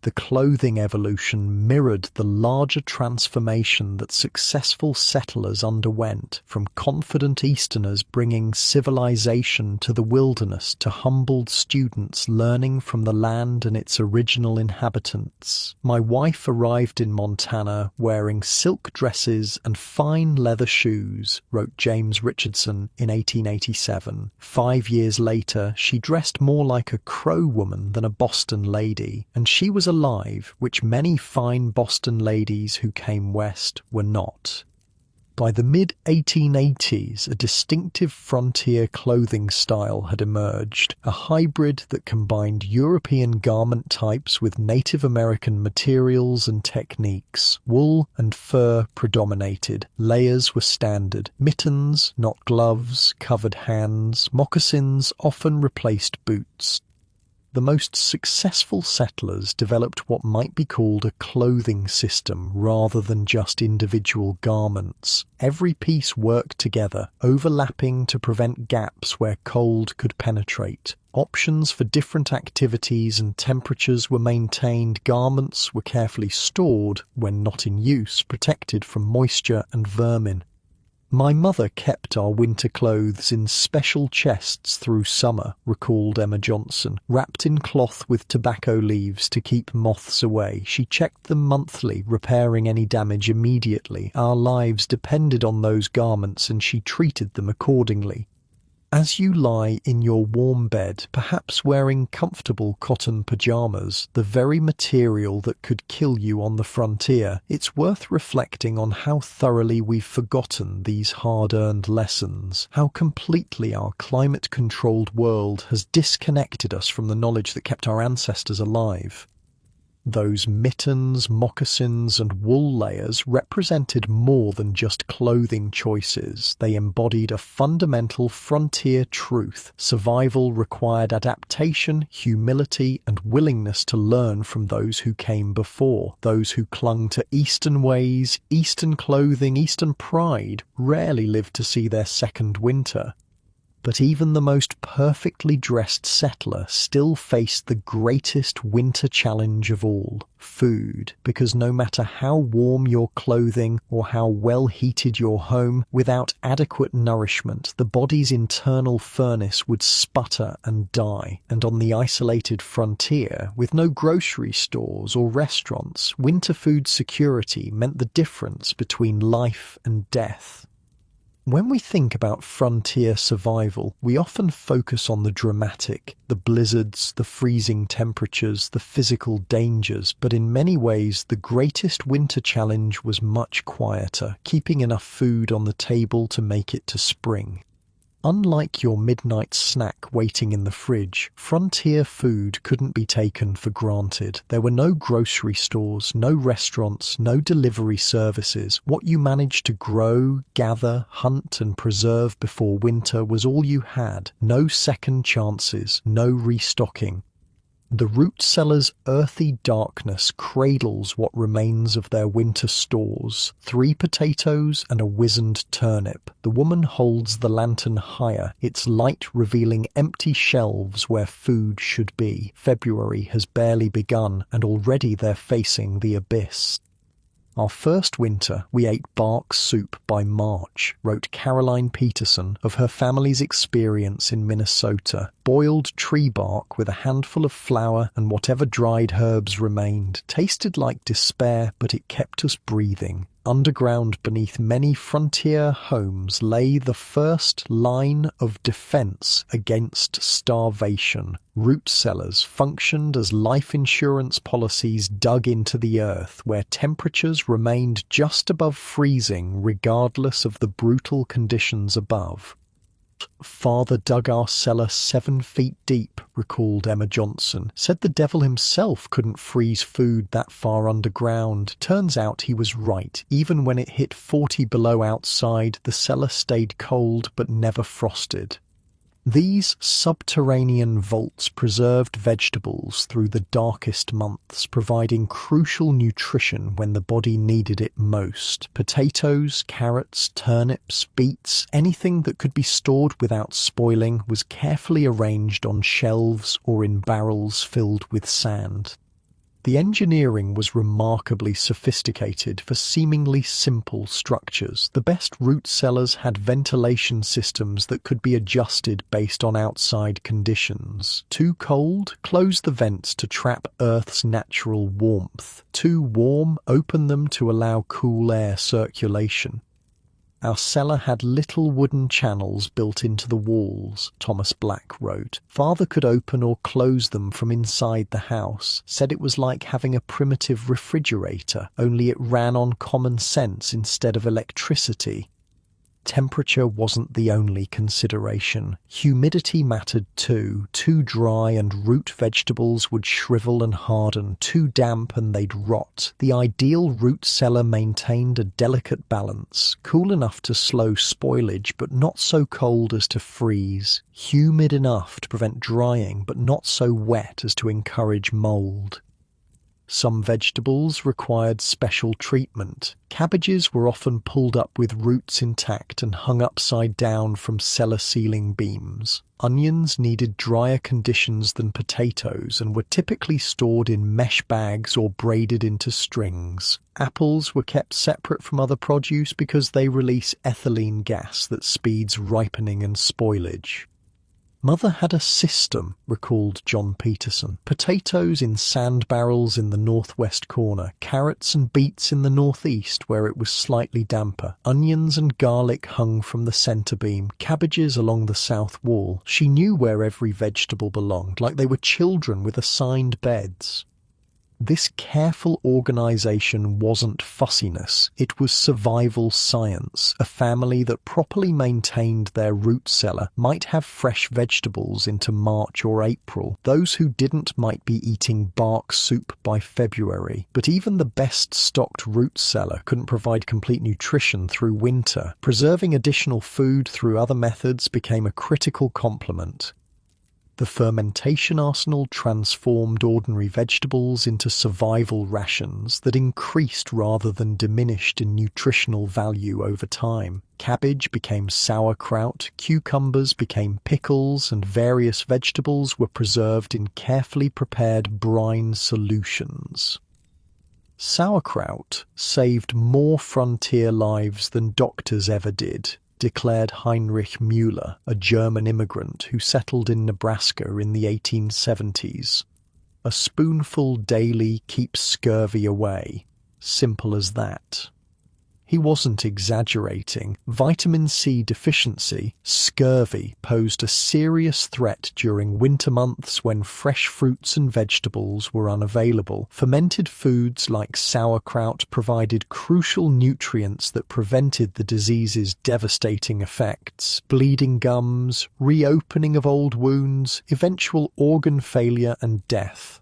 The clothing evolution mirrored the larger transformation that successful settlers underwent, from confident Easterners bringing civilization to the wilderness to humbled students learning from the land and its original inhabitants. My wife arrived in Montana wearing silk dresses and fine leather shoes, wrote James Richardson in 1887. 5 years later, she dressed more like a Crow woman than a Boston lady, and she was alive, which many fine Boston ladies who came west were not. By the mid-1880s, a distinctive frontier clothing style had emerged, a hybrid that combined European garment types with Native American materials and techniques. Wool and fur predominated. Layers were standard. Mittens, not gloves, covered hands. Moccasins often replaced boots. The most successful settlers developed what might be called a clothing system rather than just individual garments. Every piece worked together, overlapping to prevent gaps where cold could penetrate. Options for different activities and temperatures were maintained. Garments were carefully stored, when not in use, protected from moisture and vermin. "My mother kept our winter clothes in special chests through summer," recalled Emma Johnson. "Wrapped in cloth with tobacco leaves to keep moths away. She checked them monthly, repairing any damage immediately. Our lives depended on those garments and she treated them accordingly." As you lie in your warm bed, perhaps wearing comfortable cotton pajamas, the very material that could kill you on the frontier, it's worth reflecting on how thoroughly we've forgotten these hard-earned lessons, how completely our climate-controlled world has disconnected us from the knowledge that kept our ancestors alive. Those mittens, moccasins, and wool layers represented more than just clothing choices. They embodied a fundamental frontier truth. Survival required adaptation, humility, and willingness to learn from those who came before. Those who clung to Eastern ways, Eastern clothing, Eastern pride rarely lived to see their second winter. But even the most perfectly dressed settler still faced the greatest winter challenge of all, food, because no matter how warm your clothing or how well heated your home, without adequate nourishment, the body's internal furnace would sputter and die. And on the isolated frontier, with no grocery stores or restaurants, winter food security meant the difference between life and death. When we think about frontier survival, we often focus on the dramatic, the blizzards, the freezing temperatures, the physical dangers, but in many ways the greatest winter challenge was much quieter, keeping enough food on the table to make it to spring. Unlike your midnight snack waiting in the fridge, frontier food couldn't be taken for granted. There were no grocery stores, no restaurants, no delivery services. What you managed to grow, gather, hunt, and preserve before winter was all you had. No second chances, no restocking. The root cellar's earthy darkness cradles what remains of their winter stores: 3 potatoes and a wizened turnip. The woman holds the lantern higher, its light revealing empty shelves where food should be. February has barely begun, and already they're facing the abyss. "Our first winter, we ate bark soup by March," wrote Caroline Peterson of her family's experience in Minnesota. "Boiled tree bark with a handful of flour and whatever dried herbs remained. Tasted like despair, but it kept us breathing." Underground beneath many frontier homes lay the first line of defense against starvation. Root cellars functioned as life insurance policies dug into the earth, where temperatures remained just above freezing regardless of the brutal conditions above. "Father dug our cellar 7 feet deep," recalled Emma Johnson. "Said the devil himself couldn't freeze food that far underground. Turns out he was right. Even when it hit 40 below outside, the cellar stayed cold but never frosted." These subterranean vaults preserved vegetables through the darkest months, providing crucial nutrition when the body needed it most. Potatoes, carrots, turnips, beets, anything that could be stored without spoiling was carefully arranged on shelves or in barrels filled with sand. The engineering was remarkably sophisticated for seemingly simple structures. The best root cellars had ventilation systems that could be adjusted based on outside conditions. Too cold? Close the vents to trap Earth's natural warmth. Too warm? Open them to allow cool air circulation. "Our cellar had little wooden channels built into the walls," Thomas Black wrote. "Father could open or close them from inside the house. Said it was like having a primitive refrigerator, only it ran on common sense instead of electricity." Temperature wasn't the only consideration. Humidity mattered too. Too dry and root vegetables would shrivel and harden. Too damp and they'd rot. The ideal root cellar maintained a delicate balance, cool enough to slow spoilage but not so cold as to freeze, humid enough to prevent drying but not so wet as to encourage mold. Some vegetables required special treatment. Cabbages were often pulled up with roots intact and hung upside down from cellar ceiling beams. Onions needed drier conditions than potatoes and were typically stored in mesh bags or braided into strings. Apples were kept separate from other produce because they release ethylene gas that speeds ripening and spoilage. Mother had a system, recalled John Peterson. Potatoes in sand barrels in the northwest corner, carrots and beets in the northeast where it was slightly damper, onions and garlic hung from the centre beam, cabbages along the south wall. She knew where every vegetable belonged, like they were children with assigned beds. This careful organisation wasn't fussiness, it was survival science. A family that properly maintained their root cellar might have fresh vegetables into March or April. Those who didn't might be eating bark soup by February. But even the best stocked root cellar couldn't provide complete nutrition through winter. Preserving additional food through other methods became a critical complement. The fermentation arsenal transformed ordinary vegetables into survival rations that increased rather than diminished in nutritional value over time. Cabbage became sauerkraut, cucumbers became pickles, and various vegetables were preserved in carefully prepared brine solutions. Sauerkraut saved more frontier lives than doctors ever did, declared Heinrich Müller, a German immigrant who settled in Nebraska in the 1870s. A spoonful daily keeps scurvy away. Simple as that. He wasn't exaggerating. Vitamin C deficiency, scurvy, posed a serious threat during winter months when fresh fruits and vegetables were unavailable. Fermented foods like sauerkraut provided crucial nutrients that prevented the disease's devastating effects: bleeding gums, reopening of old wounds, eventual organ failure and death.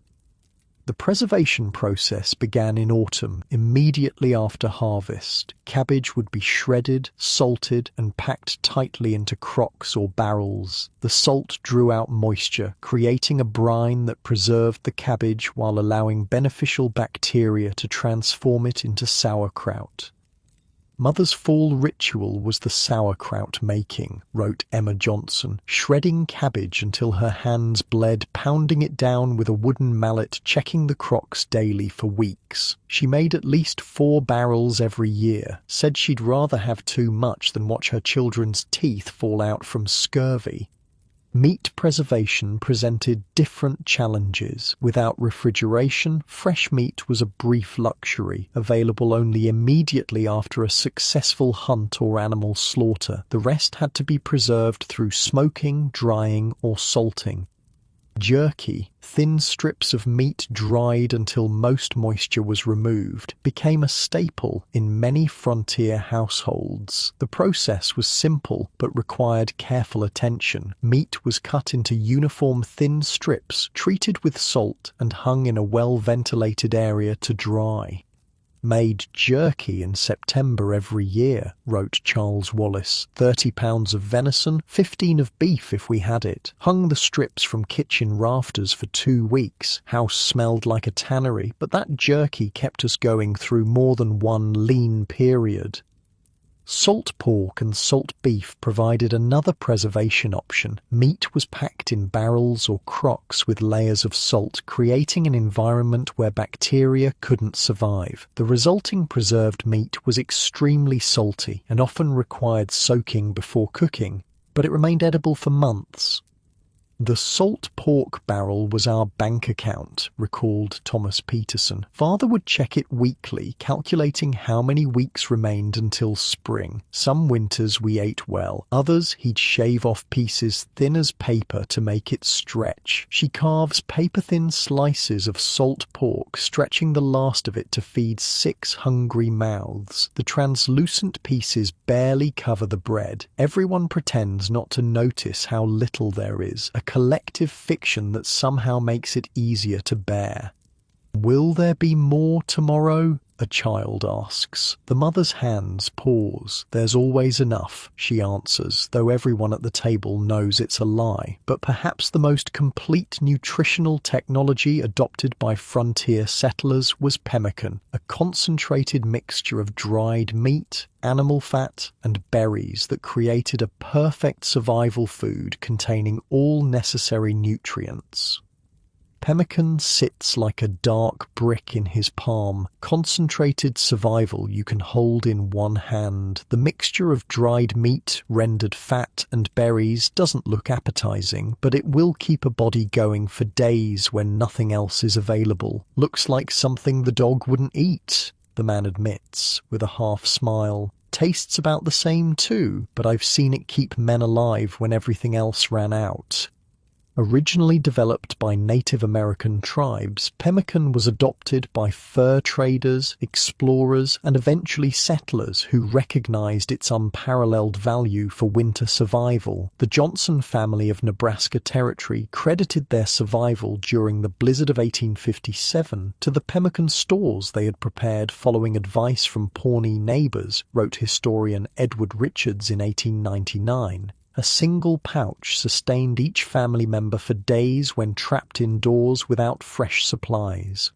The preservation process began in autumn, immediately after harvest. Cabbage would be shredded, salted, and packed tightly into crocks or barrels. The salt drew out moisture, creating a brine that preserved the cabbage while allowing beneficial bacteria to transform it into sauerkraut. Mother's fall ritual was the sauerkraut making, wrote Emma Johnson, shredding cabbage until her hands bled, pounding it down with a wooden mallet, checking the crocks daily for weeks. She made at least 4 barrels every year, said she'd rather have too much than watch her children's teeth fall out from scurvy. Meat preservation presented different challenges. Without refrigeration, fresh meat was a brief luxury, available only immediately after a successful hunt or animal slaughter. The rest had to be preserved through smoking, drying, or salting. Jerky, thin strips of meat dried until most moisture was removed, became a staple in many frontier households. The process was simple but required careful attention. Meat was cut into uniform thin strips, treated with salt, and hung in a well-ventilated area to dry. Made jerky in September every year, wrote Charles Wallace. 30 pounds of venison, 15 of beef if we had it. Hung the strips from kitchen rafters for 2 weeks. House smelled like a tannery, but that jerky kept us going through more than one lean period. Salt pork and salt beef provided another preservation option. Meat was packed in barrels or crocks with layers of salt, creating an environment where bacteria couldn't survive. The resulting preserved meat was extremely salty and often required soaking before cooking, but it remained edible for months. The salt pork barrel was our bank account, recalled Thomas Peterson. Father would check it weekly, calculating how many weeks remained until spring. Some winters we ate well. Others he'd shave off pieces thin as paper to make it stretch. She carves paper-thin slices of salt pork, stretching the last of it to feed 6 hungry mouths. The translucent pieces barely cover the bread. Everyone pretends not to notice how little there is, a collective fiction that somehow makes it easier to bear. Will there be more tomorrow? a child asks. The mother's hands pause. There's always enough, she answers, though everyone at the table knows it's a lie. But perhaps the most complete nutritional technology adopted by frontier settlers was pemmican, a concentrated mixture of dried meat, animal fat, and berries that created a perfect survival food containing all necessary nutrients. Pemmican sits like a dark brick in his palm, concentrated survival you can hold in one hand. The mixture of dried meat, rendered fat, and berries doesn't look appetizing, but it will keep a body going for days when nothing else is available. Looks like something the dog wouldn't eat, the man admits, with a half smile. Tastes about the same too, but I've seen it keep men alive when everything else ran out. Originally developed by Native American tribes, pemmican was adopted by fur traders, explorers, and eventually settlers who recognized its unparalleled value for winter survival. The Johnson family of Nebraska Territory credited their survival during the blizzard of 1857 to the pemmican stores they had prepared following advice from Pawnee neighbors, wrote historian Edward Richards in 1899. A single pouch sustained each family member for days when trapped indoors without fresh supplies.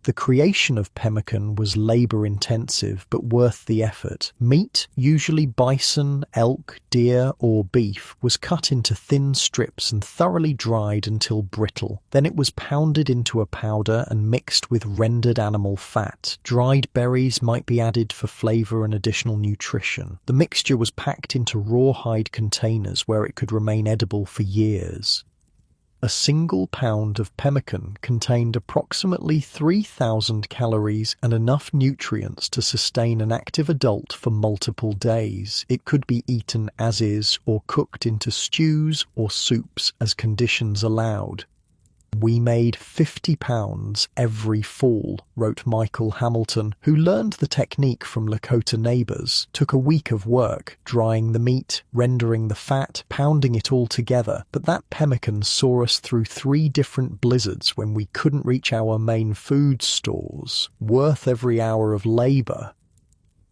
The creation of pemmican was labor-intensive but worth the effort. Meat, usually bison, elk, deer, or beef, was cut into thin strips and thoroughly dried until brittle. Then it was pounded into a powder and mixed with rendered animal fat. Dried berries might be added for flavor and additional nutrition. The mixture was packed into rawhide containers where it could remain edible for years. A single pound of pemmican contained approximately 3,000 calories and enough nutrients to sustain an active adult for multiple days. It could be eaten as is or cooked into stews or soups as conditions allowed. "We made 50 pounds every fall," wrote Michael Hamilton, who learned the technique from Lakota neighbors. Took a week of work, drying the meat, rendering the fat, pounding it all together. But that pemmican saw us through 3 different blizzards when we couldn't reach our main food stores. Worth every hour of labor.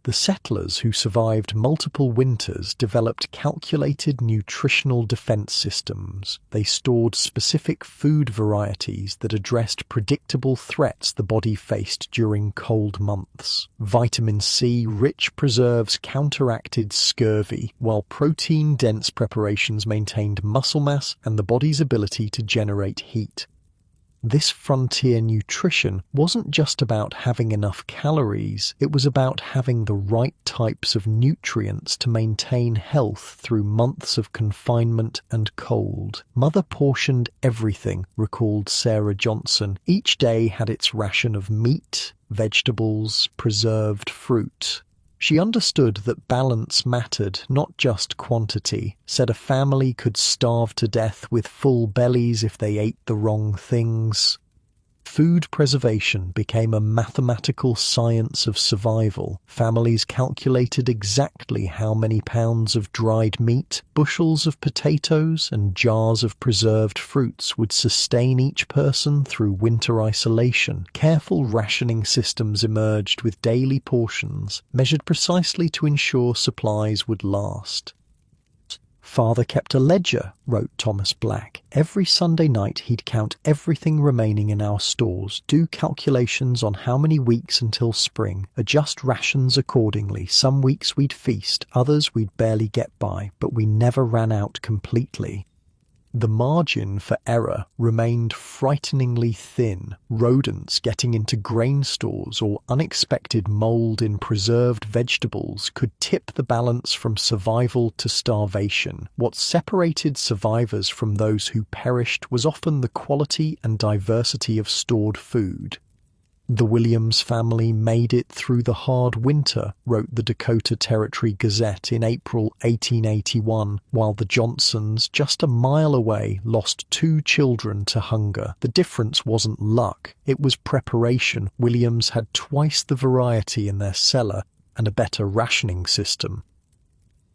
The settlers who survived multiple winters developed calculated nutritional defense systems. They stored specific food varieties that addressed predictable threats the body faced during cold months. Vitamin C-rich preserves counteracted scurvy, while protein-dense preparations maintained muscle mass and the body's ability to generate heat. This frontier nutrition wasn't just about having enough calories, it was about having the right types of nutrients to maintain health through months of confinement and cold. Mother portioned everything, recalled Sarah Johnson. Each day had its ration of meat, vegetables, preserved fruit. She understood that balance mattered, not just quantity. Said a family could starve to death with full bellies if they ate the wrong things. Food preservation became a mathematical science of survival. Families calculated exactly how many pounds of dried meat, bushels of potatoes, and jars of preserved fruits would sustain each person through winter isolation. Careful rationing systems emerged with daily portions, measured precisely to ensure supplies would last. "Father kept a ledger," wrote Thomas Black. "Every Sunday night he'd count everything remaining in our stores, do calculations on how many weeks until spring, adjust rations accordingly. Some weeks we'd feast, others we'd barely get by, but we never ran out completely." The margin for error remained frighteningly thin. Rodents getting into grain stores or unexpected mold in preserved vegetables could tip the balance from survival to starvation. What separated survivors from those who perished was often the quality and diversity of stored food. "The Williams family made it through the hard winter," wrote the Dakota Territory Gazette in April 1881, while the Johnsons, just a mile away, lost 2 children to hunger. The difference wasn't luck, it was preparation. Williams had twice the variety in their cellar and a better rationing system.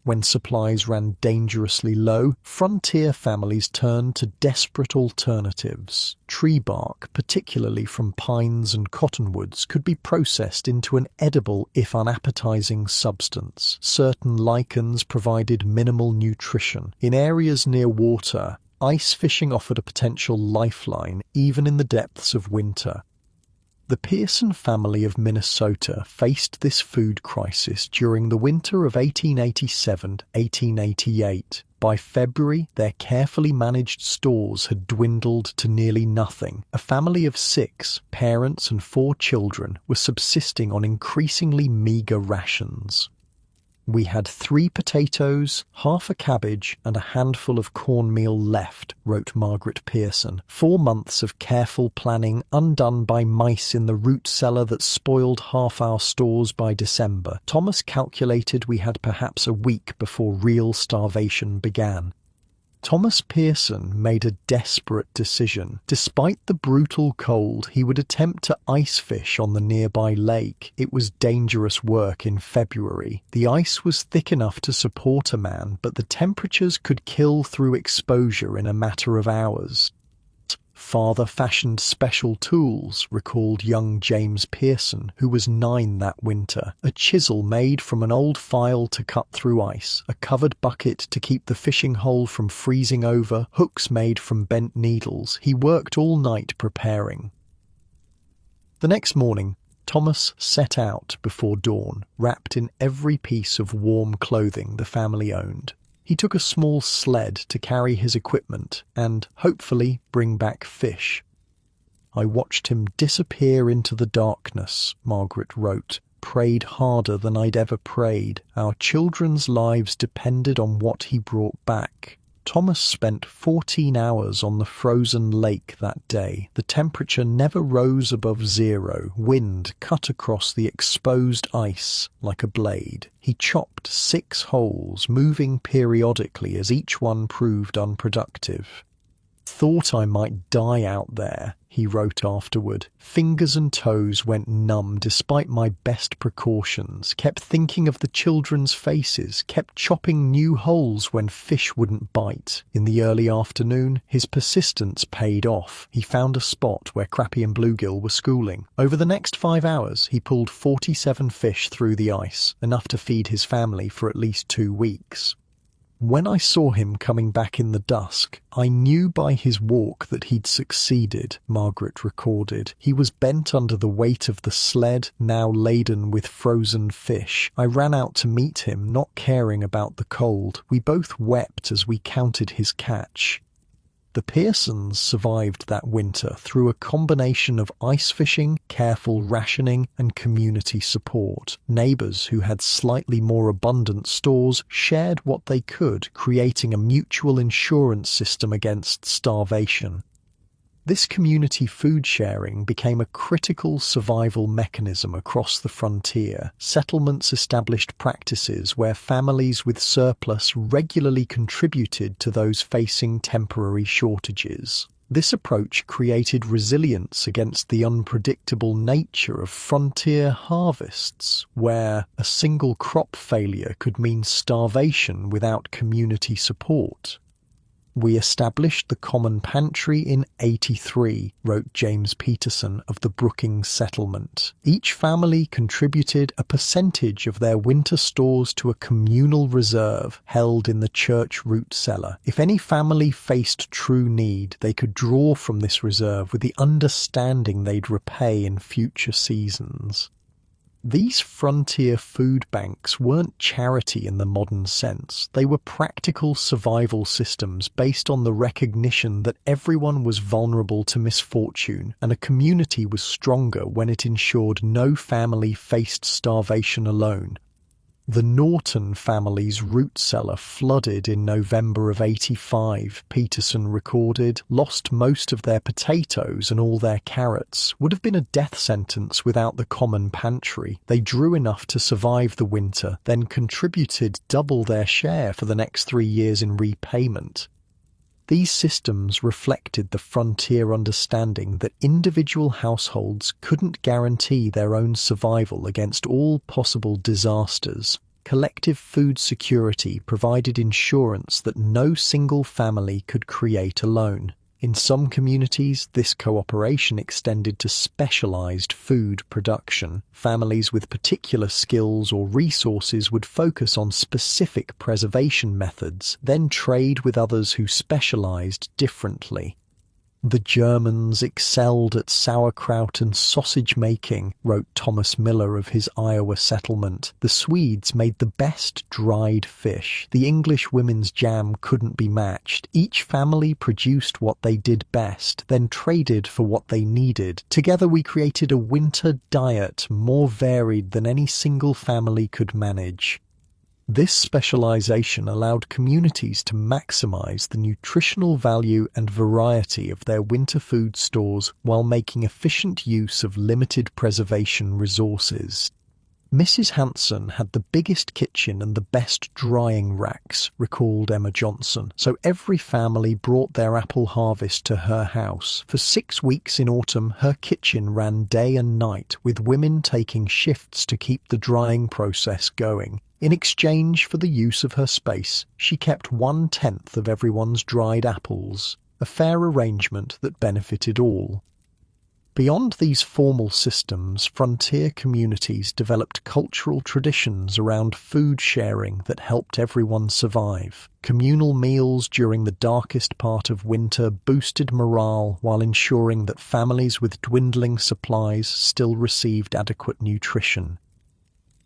When supplies ran dangerously low, frontier families turned to desperate alternatives. Tree bark, particularly from pines and cottonwoods, could be processed into an edible if unappetizing substance. Certain lichens provided minimal nutrition. In areas near water, ice fishing offered a potential lifeline even in the depths of winter. The Pearson family of Minnesota faced this food crisis during the winter of 1887-1888. By February, their carefully managed stores had dwindled to nearly nothing. A family of 6, parents and 4 children, were subsisting on increasingly meager rations. "We had 3 potatoes, half a cabbage, and a handful of cornmeal left," wrote Margaret Pearson. 4 months of careful planning undone by mice in the root cellar that spoiled half our stores by December. Thomas calculated we had perhaps a week before real starvation began. Thomas Pearson made a desperate decision. Despite the brutal cold, he would attempt to ice fish on the nearby lake. It was dangerous work in February. The ice was thick enough to support a man, but the temperatures could kill through exposure in a matter of hours. "Father fashioned special tools," recalled young James Pearson, who was 9 that winter. "A chisel made from an old file to cut through ice, a covered bucket to keep the fishing hole from freezing over, hooks made from bent needles." He worked all night preparing. The next morning, Thomas set out before dawn, wrapped in every piece of warm clothing the family owned. He took a small sled to carry his equipment and, hopefully, bring back fish. "I watched him disappear into the darkness," Margaret wrote, "prayed harder than I'd ever prayed. Our children's lives depended on what he brought back." Thomas spent 14 hours on the frozen lake that day. The temperature never rose above 0. Wind cut across the exposed ice like a blade. He chopped 6 holes, moving periodically as each one proved unproductive. "Thought I might die out there," he wrote afterward. "Fingers and toes went numb despite my best precautions. Kept thinking of the children's faces. Kept chopping new holes when fish wouldn't bite." In the early afternoon, his persistence paid off. He found a spot where crappie and bluegill were schooling. Over the next 5 hours, he pulled 47 fish through the ice, enough to feed his family for at least 2 weeks. "When I saw him coming back in the dusk, I knew by his walk that he'd succeeded," Margaret recorded. "He was bent under the weight of the sled, now laden with frozen fish. I ran out to meet him, not caring about the cold. We both wept as we counted his catch." The Pearsons survived that winter through a combination of ice fishing, careful rationing, and community support. Neighbors who had slightly more abundant stores shared what they could, creating a mutual insurance system against starvation. This community food sharing became a critical survival mechanism across the frontier. Settlements established practices where families with surplus regularly contributed to those facing temporary shortages. This approach created resilience against the unpredictable nature of frontier harvests, where a single crop failure could mean starvation without community support. "We established the common pantry in '83, wrote James Peterson of the Brookings settlement. Each family contributed a percentage of their winter stores to a communal reserve held in the church root cellar. If any family faced true need, they could draw from this reserve with the understanding they'd repay in future seasons." These frontier food banks weren't charity in the modern sense. They were practical survival systems based on the recognition that everyone was vulnerable to misfortune, and a community was stronger when it ensured no family faced starvation alone. The Norton family's root cellar flooded in November of '85, Peterson recorded, lost most of their potatoes and all their carrots. Would have been a death sentence without the common pantry. They drew enough to survive the winter, then contributed double their share for the next 3 years in repayment. These systems reflected the frontier understanding that individual households couldn't guarantee their own survival against all possible disasters. Collective food security provided insurance that no single family could create alone. In some communities, this cooperation extended to specialized food production. Families with particular skills or resources would focus on specific preservation methods, then trade with others who specialized differently. The Germans excelled at sauerkraut and sausage making, wrote Thomas Miller of his Iowa settlement. The Swedes made the best dried fish. The English women's jam couldn't be matched. Each family produced what they did best, then traded for what they needed. Together we created a winter diet more varied than any single family could manage. This specialization allowed communities to maximize the nutritional value and variety of their winter food stores while making efficient use of limited preservation resources. Mrs. Hanson had the biggest kitchen and the best drying racks, recalled Emma Johnson, so every family brought their apple harvest to her house. For 6 weeks in autumn, her kitchen ran day and night, with women taking shifts to keep the drying process going. In exchange for the use of her space, she kept 1/10 of everyone's dried apples, a fair arrangement that benefited all. Beyond these formal systems, frontier communities developed cultural traditions around food sharing that helped everyone survive. Communal meals during the darkest part of winter boosted morale while ensuring that families with dwindling supplies still received adequate nutrition.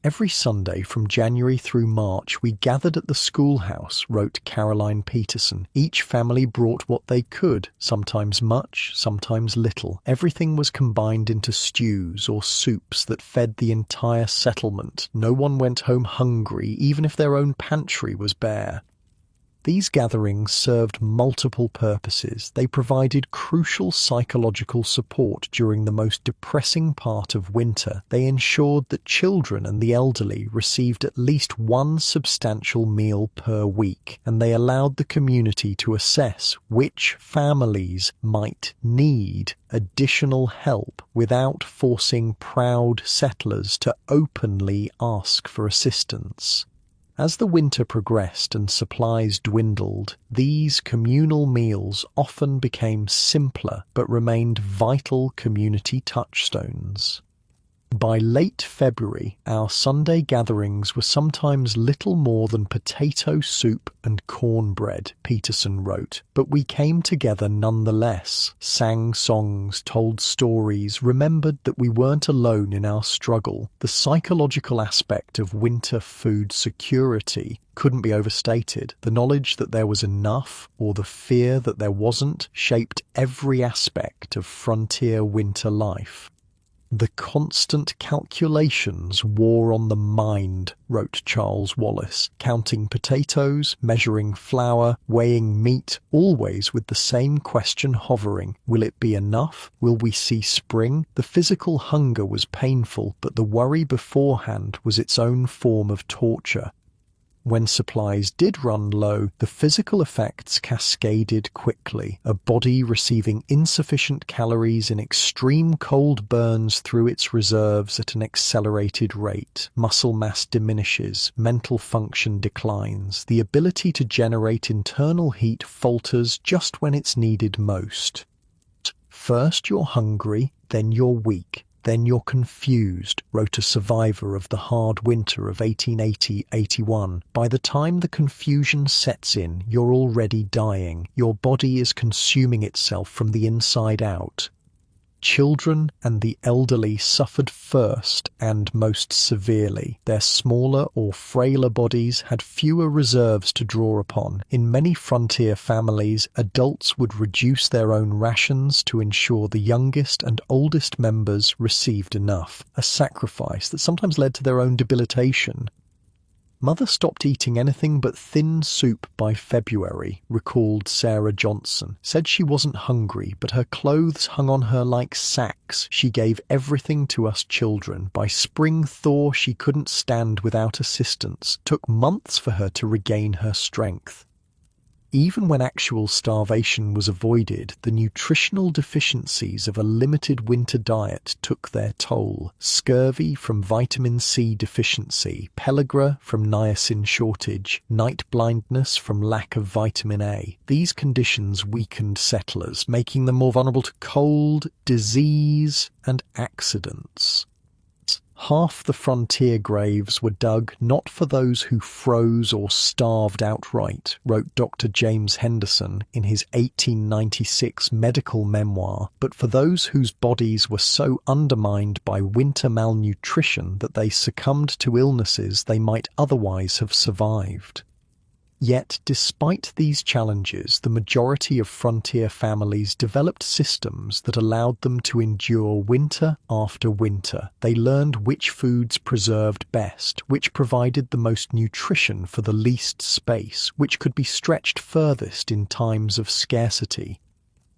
Every Sunday from January through March, we gathered at the schoolhouse, wrote Caroline Peterson. Each family brought what they could, sometimes much, sometimes little. Everything was combined into stews or soups that fed the entire settlement. No one went home hungry, even if their own pantry was bare. These gatherings served multiple purposes. They provided crucial psychological support during the most depressing part of winter. They ensured that children and the elderly received at least one substantial meal per week, and they allowed the community to assess which families might need additional help without forcing proud settlers to openly ask for assistance. As the winter progressed and supplies dwindled, these communal meals often became simpler but remained vital community touchstones. By late February, our Sunday gatherings were sometimes little more than potato soup and cornbread, Peterson wrote, but we came together nonetheless, sang songs, told stories, remembered that we weren't alone in our struggle. The psychological aspect of winter food security couldn't be overstated. The knowledge that there was enough, or the fear that there wasn't, shaped every aspect of frontier winter life. The constant calculations wore on the mind, wrote Charles Wallace, counting potatoes, measuring flour, weighing meat, always with the same question hovering. Will it be enough? Will we see spring? The physical hunger was painful, but the worry beforehand was its own form of torture. When supplies did run low, the physical effects cascaded quickly. A body receiving insufficient calories in extreme cold burns through its reserves at an accelerated rate. Muscle mass diminishes, mental function declines. The ability to generate internal heat falters just when it's needed most. First you're hungry, then you're weak. Then you're confused, wrote a survivor of the hard winter of 1880-81. By the time the confusion sets in, you're already dying. Your body is consuming itself from the inside out. Children and the elderly suffered first and most severely. Their smaller or frailer bodies had fewer reserves to draw upon. In many frontier families, adults would reduce their own rations to ensure the youngest and oldest members received enough, a sacrifice that sometimes led to their own debilitation. Mother stopped eating anything but thin soup by February, recalled Sarah Johnson. Said she wasn't hungry, but her clothes hung on her like sacks. She gave everything to us children. By spring thaw, she couldn't stand without assistance. Took months for her to regain her strength. Even when actual starvation was avoided, the nutritional deficiencies of a limited winter diet took their toll. Scurvy from vitamin C deficiency, pellagra from niacin shortage, night blindness from lack of vitamin A. These conditions weakened settlers, making them more vulnerable to cold, disease, and accidents. Half the frontier graves were dug not for those who froze or starved outright, wrote Dr. James Henderson in his 1896 medical memoir, but for those whose bodies were so undermined by winter malnutrition that they succumbed to illnesses they might otherwise have survived. Yet, despite these challenges, the majority of frontier families developed systems that allowed them to endure winter after winter. They learned which foods preserved best, which provided the most nutrition for the least space, which could be stretched furthest in times of scarcity.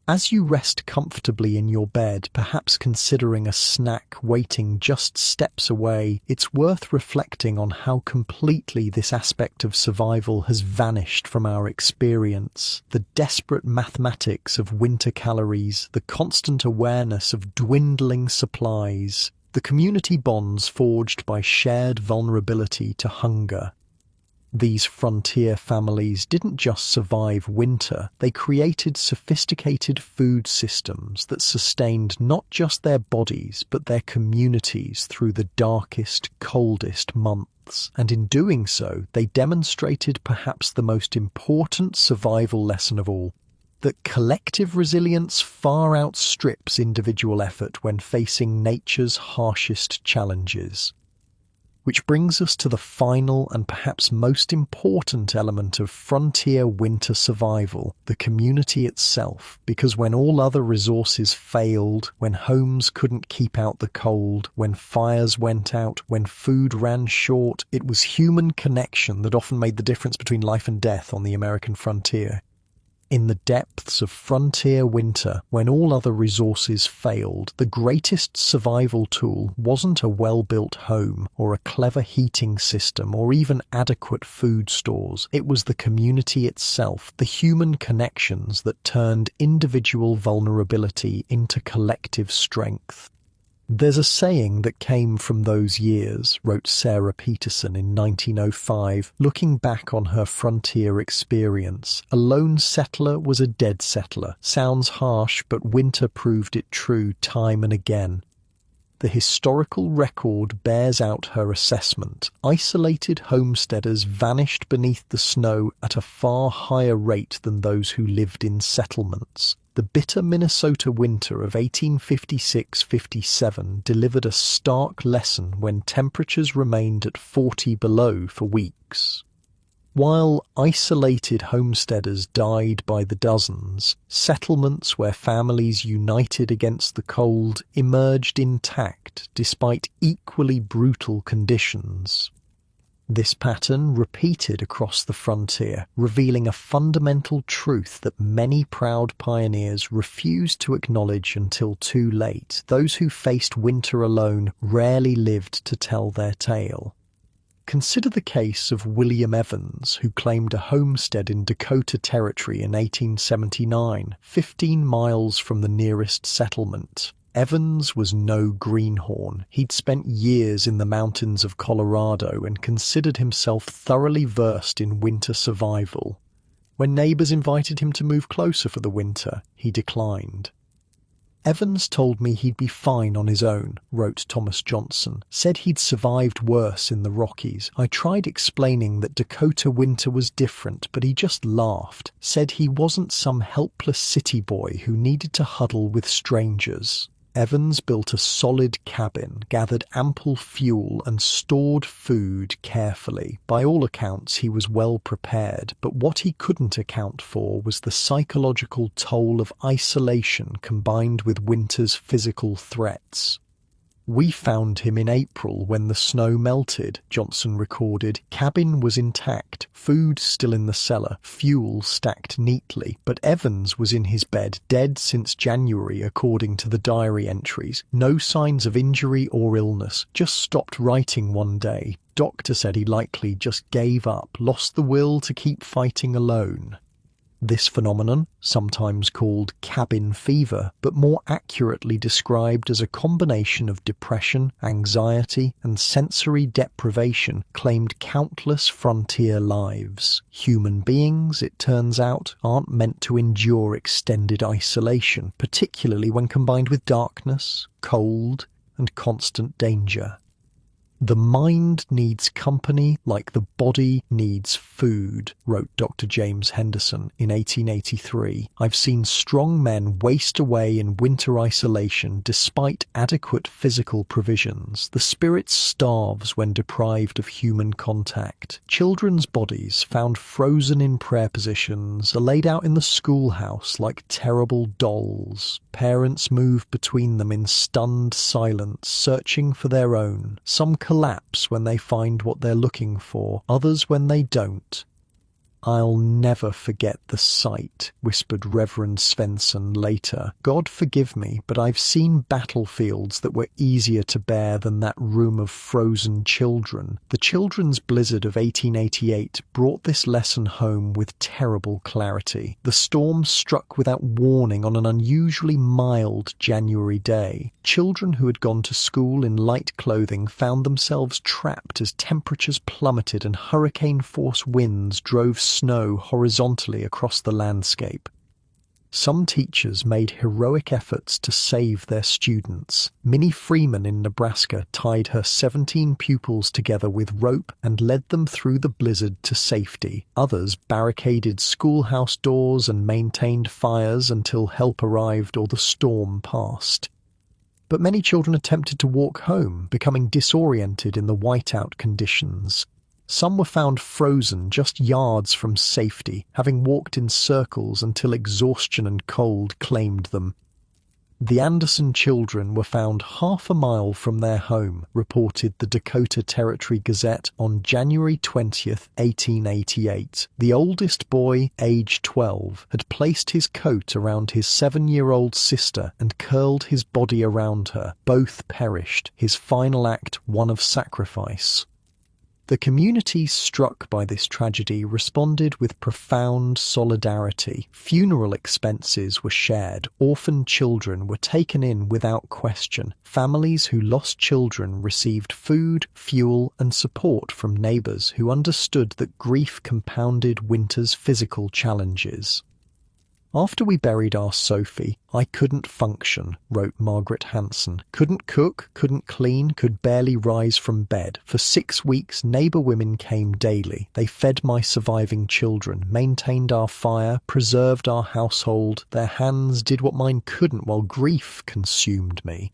As you rest comfortably in your bed, perhaps considering a snack waiting just steps away, it's worth reflecting on how completely this aspect of survival has vanished from our experience. The desperate mathematics of winter calories, the constant awareness of dwindling supplies, the community bonds forged by shared vulnerability to hunger. These frontier families didn't just survive winter, they created sophisticated food systems that sustained not just their bodies but their communities through the darkest, coldest months. And in doing so, they demonstrated perhaps the most important survival lesson of all, that collective resilience far outstrips individual effort when facing nature's harshest challenges. Which brings us to the final and perhaps most important element of frontier winter survival, the community itself. Because when all other resources failed, when homes couldn't keep out the cold, when fires went out, when food ran short, it was human connection that often made the difference between life and death on the American frontier. In the depths of frontier winter, when all other resources failed, the greatest survival tool wasn't a well-built home or a clever heating system or even adequate food stores. It was the community itself, the human connections that turned individual vulnerability into collective strength. There's a saying that came from those years, wrote Sarah Peterson in 1905, looking back on her frontier experience. A lone settler was a dead settler. Sounds harsh, but winter proved it true time and again. The historical record bears out her assessment. Isolated homesteaders vanished beneath the snow at a far higher rate than those who lived in settlements. The bitter Minnesota winter of 1856-57 delivered a stark lesson when temperatures remained at 40 below for weeks. While isolated homesteaders died by the dozens, settlements where families united against the cold emerged intact despite equally brutal conditions. This pattern repeated across the frontier, revealing a fundamental truth that many proud pioneers refused to acknowledge until too late. Those who faced winter alone rarely lived to tell their tale. Consider the case of William Evans, who claimed a homestead in Dakota Territory in 1879, 15 miles from the nearest settlement. Evans was no greenhorn. He'd spent years in the mountains of Colorado and considered himself thoroughly versed in winter survival. When neighbors invited him to move closer for the winter, he declined. Evans told me he'd be fine on his own, wrote Thomas Johnson. Said he'd survived worse in the Rockies. I tried explaining that Dakota winter was different, but he just laughed. Said he wasn't some helpless city boy who needed to huddle with strangers. Evans built a solid cabin, gathered ample fuel, and stored food carefully. By all accounts, he was well prepared, but what he couldn't account for was the psychological toll of isolation combined with winter's physical threats. We found him in April when the snow melted, Johnson recorded. Cabin was intact, food still in the cellar, fuel stacked neatly, but Evans was in his bed, dead since January according to the diary entries. No signs of injury or illness, just stopped writing one day. Doctor said he likely just gave up, lost the will to keep fighting alone. This phenomenon, sometimes called cabin fever, but more accurately described as a combination of depression, anxiety, and sensory deprivation, claimed countless frontier lives. Human beings, it turns out, aren't meant to endure extended isolation, particularly when combined with darkness, cold, and constant danger. The mind needs company like the body needs food, wrote Dr. James Henderson in 1883. I've seen strong men waste away in winter isolation despite adequate physical provisions. The spirit starves when deprived of human contact. Children's bodies found frozen in prayer positions are laid out in the schoolhouse like terrible dolls. Parents move between them in stunned silence, searching for their own. Some collapse when they find what they're looking for, others when they don't. "I'll never forget the sight," whispered Reverend Svensson later. "God forgive me, but I've seen battlefields that were easier to bear than that room of frozen children." The children's blizzard of 1888 brought this lesson home with terrible clarity. The storm struck without warning on an unusually mild January day. Children who had gone to school in light clothing found themselves trapped as temperatures plummeted and hurricane-force winds drove snow horizontally across the landscape. Some teachers made heroic efforts to save their students. Minnie Freeman in Nebraska tied her 17 pupils together with rope and led them through the blizzard to safety. Others barricaded schoolhouse doors and maintained fires until help arrived or the storm passed. But many children attempted to walk home, becoming disoriented in the whiteout conditions. Some were found frozen just yards from safety, having walked in circles until exhaustion and cold claimed them. The Anderson children were found half a mile from their home, reported the Dakota Territory Gazette on January 20th, 1888. The oldest boy, age 12, had placed his coat around his 7-year-old sister and curled his body around her. Both perished, his final act one of sacrifice. The community struck by this tragedy responded with profound solidarity. Funeral expenses were shared. Orphaned children were taken in without question. Families who lost children received food, fuel, and support from neighbors who understood that grief compounded winter's physical challenges. "After we buried our Sophie, I couldn't function," wrote Margaret Hanson. "Couldn't cook, couldn't clean, could barely rise from bed. For 6 weeks, neighbor women came daily. They fed my surviving children, maintained our fire, preserved our household. Their hands did what mine couldn't while grief consumed me."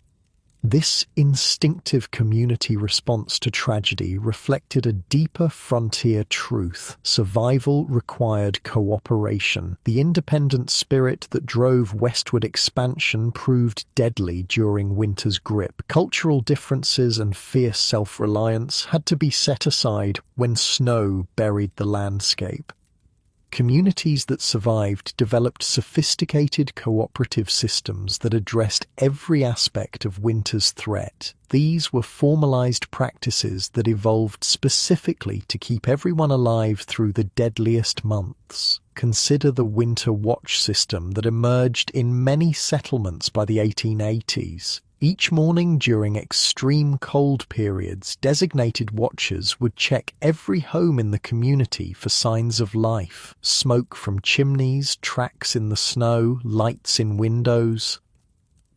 This instinctive community response to tragedy reflected a deeper frontier truth. Survival required cooperation. The independent spirit that drove westward expansion proved deadly during winter's grip. Cultural differences and fierce self-reliance had to be set aside when snow buried the landscape. Communities that survived developed sophisticated cooperative systems that addressed every aspect of winter's threat. These were formalized practices that evolved specifically to keep everyone alive through the deadliest months. Consider the winter watch system that emerged in many settlements by the 1880s. Each morning during extreme cold periods, designated watchers would check every home in the community for signs of life. Smoke from chimneys, tracks in the snow, lights in windows.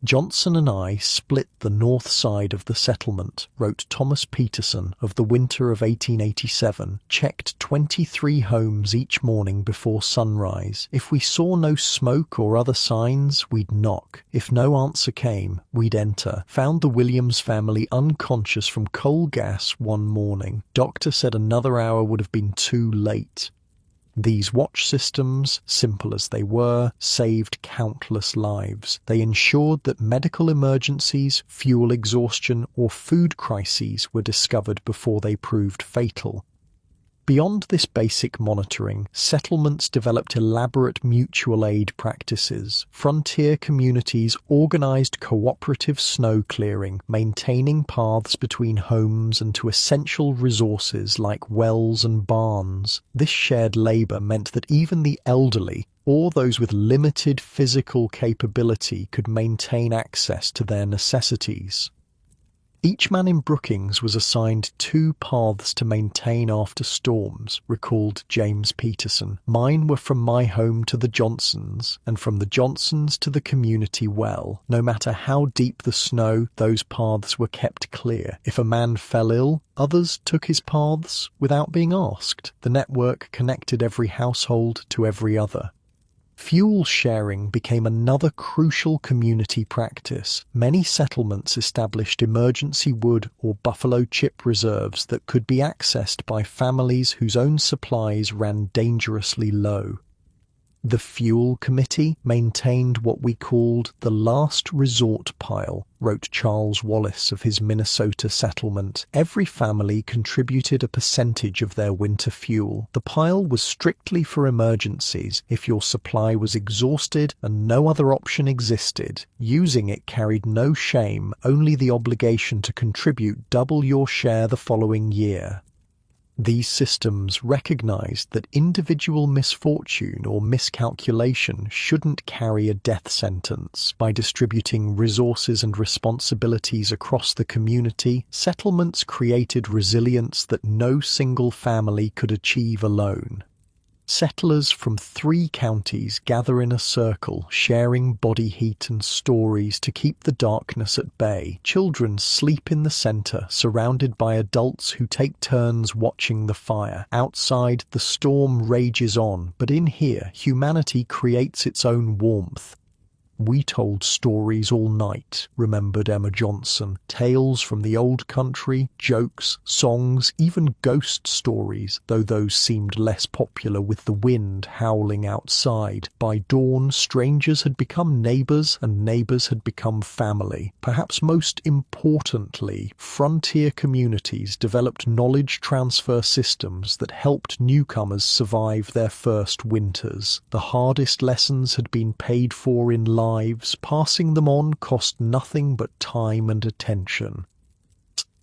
"Johnson and I split the north side of the settlement," wrote Thomas Peterson of the winter of 1887, "checked 23 homes each morning before sunrise. If we saw no smoke or other signs, we'd knock. If no answer came, we'd enter. Found the Williams family unconscious from coal gas one morning. Doctor said another hour would have been too late." These watch systems, simple as they were, saved countless lives. They ensured that medical emergencies, fuel exhaustion, or food crises were discovered before they proved fatal. Beyond this basic monitoring, settlements developed elaborate mutual aid practices. Frontier communities organized cooperative snow clearing, maintaining paths between homes and to essential resources like wells and barns. This shared labor meant that even the elderly, or those with limited physical capability, could maintain access to their necessities. Each man in Brookings was assigned 2 paths to maintain after storms, recalled James Peterson. Mine were from my home to the Johnsons, and from the Johnsons to the community well. No matter how deep the snow, those paths were kept clear. If a man fell ill, others took his paths without being asked. The network connected every household to every other. Fuel sharing became another crucial community practice. Many settlements established emergency wood or buffalo chip reserves that could be accessed by families whose own supplies ran dangerously low. The Fuel Committee maintained what we called the last resort pile, wrote Charles Wallace of his Minnesota settlement. Every family contributed a percentage of their winter fuel. The pile was strictly for emergencies. If your supply was exhausted and no other option existed, using it carried no shame, only the obligation to contribute double your share the following year. These systems recognized that individual misfortune or miscalculation shouldn't carry a death sentence. By distributing resources and responsibilities across the community, settlements created resilience that no single family could achieve alone. Settlers from 3 counties gather in a circle, sharing body heat and stories to keep the darkness at bay. Children sleep in the center, surrounded by adults who take turns watching the fire. Outside, the storm rages on, but in here, humanity creates its own warmth. We told stories all night, remembered Emma Johnson. Tales from the old country, jokes, songs, even ghost stories, though those seemed less popular with the wind howling outside. By dawn, strangers had become neighbors, and neighbors had become family. Perhaps most importantly, frontier communities developed knowledge transfer systems that helped newcomers survive their first winters. The hardest lessons had been paid for in lives. Passing them on cost nothing but time and attention.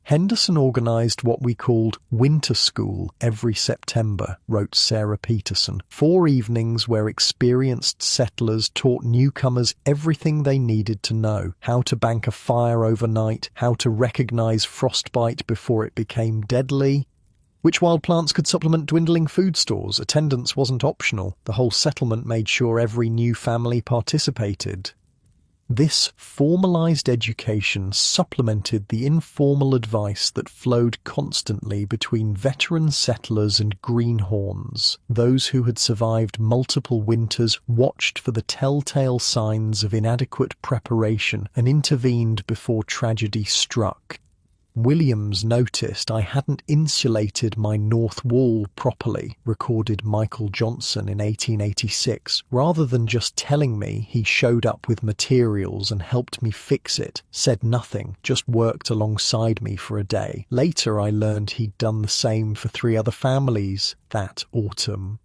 Henderson organized what we called winter school every September, wrote Sarah Peterson. 4 evenings where experienced settlers taught newcomers everything they needed to know: how to bank a fire overnight, how to recognize frostbite before it became deadly, which wild plants could supplement dwindling food stores. Attendance wasn't optional. The whole settlement made sure every new family participated. This formalized education supplemented the informal advice that flowed constantly between veteran settlers and greenhorns. Those who had survived multiple winters watched for the telltale signs of inadequate preparation and intervened before tragedy struck. Williams noticed I hadn't insulated my north wall properly, recorded Michael Johnson in 1886. Rather than just telling me, he showed up with materials and helped me fix it, said nothing, just worked alongside me for a day. Later I learned he'd done the same for 3 other families that autumn.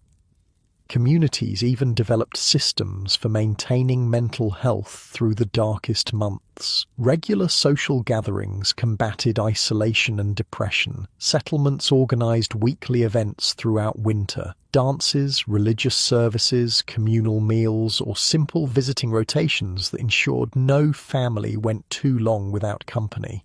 Communities even developed systems for maintaining mental health through the darkest months. Regular social gatherings combated isolation and depression. Settlements organized weekly events throughout winter. Dances, religious services, communal meals, or simple visiting rotations that ensured no family went too long without company.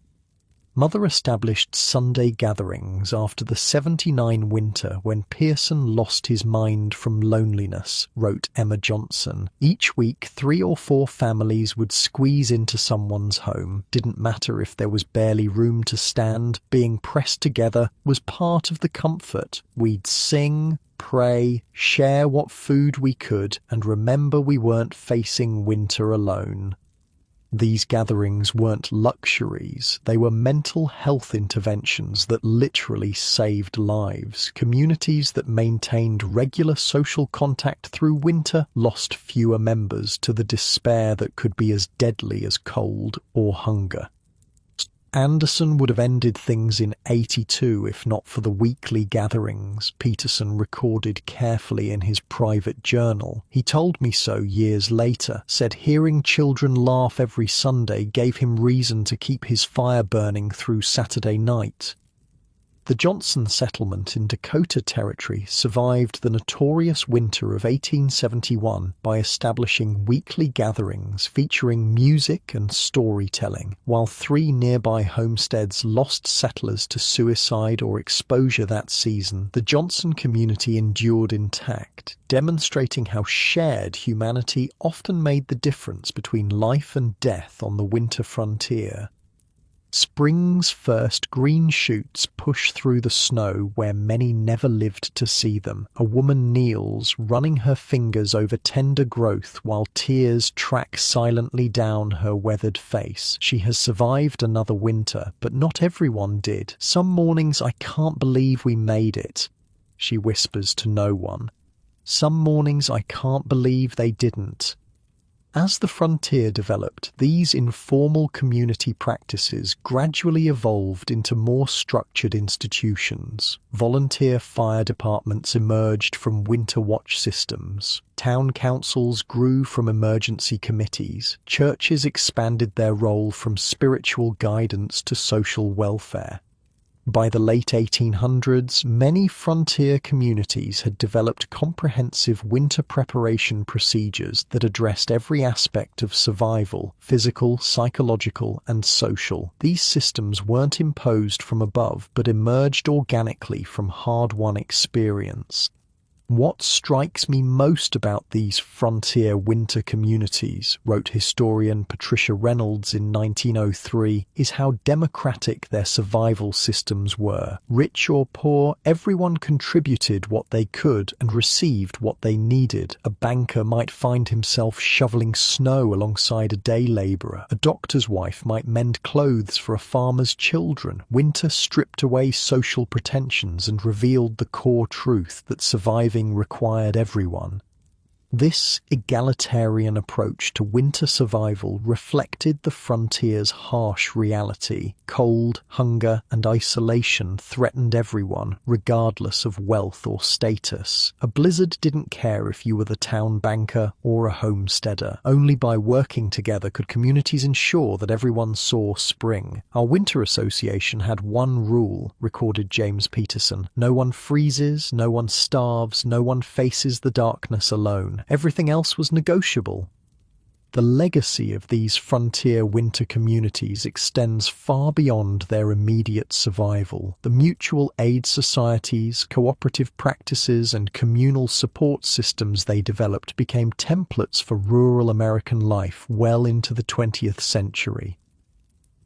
Mother established Sunday gatherings after the 79 winter when Pearson lost his mind from loneliness, wrote Emma Johnson. Each week, 3 or 4 families would squeeze into someone's home. Didn't matter if there was barely room to stand. Being pressed together was part of the comfort. We'd sing, pray, share what food we could, and remember we weren't facing winter alone. These gatherings weren't luxuries, they were mental health interventions that literally saved lives. Communities that maintained regular social contact through winter lost fewer members to the despair that could be as deadly as cold or hunger. Anderson would have ended things in '82 if not for the weekly gatherings Peterson recorded carefully in his private journal. He told me so years later, said hearing children laugh every Sunday gave him reason to keep his fire burning through Saturday night. The Johnson settlement in Dakota Territory survived the notorious winter of 1871 by establishing weekly gatherings featuring music and storytelling. While 3 nearby homesteads lost settlers to suicide or exposure that season, the Johnson community endured intact, demonstrating how shared humanity often made the difference between life and death on the winter frontier. Spring's first green shoots push through the snow where many never lived to see them. A woman kneels, running her fingers over tender growth while tears track silently down her weathered face. She has survived another winter, but not everyone did. Some mornings I can't believe we made it, she whispers to no one. Some mornings I can't believe they didn't. As the frontier developed, these informal community practices gradually evolved into more structured institutions. Volunteer fire departments emerged from winter watch systems. Town councils grew from emergency committees. Churches expanded their role from spiritual guidance to social welfare. By the late 1800s, many frontier communities had developed comprehensive winter preparation procedures that addressed every aspect of survival, physical, psychological, and social. These systems weren't imposed from above, but emerged organically from hard-won experience. What strikes me most about these frontier winter communities, wrote historian Patricia Reynolds in 1903, is how democratic their survival systems were. Rich or poor, everyone contributed what they could and received what they needed. A banker might find himself shoveling snow alongside a day labourer. A doctor's wife might mend clothes for a farmer's children. Winter stripped away social pretensions and revealed the core truth that surviving required everyone. This egalitarian approach to winter survival reflected the frontier's harsh reality. Cold, hunger, and isolation threatened everyone, regardless of wealth or status. A blizzard didn't care if you were the town banker or a homesteader. Only by working together could communities ensure that everyone saw spring. Our winter association had one rule, recorded James Peterson. No one freezes, no one starves, no one faces the darkness alone. Everything else was negotiable. The legacy of these frontier winter communities extends far beyond their immediate survival. The mutual aid societies, cooperative practices, and communal support systems they developed became templates for rural American life well into the 20th century.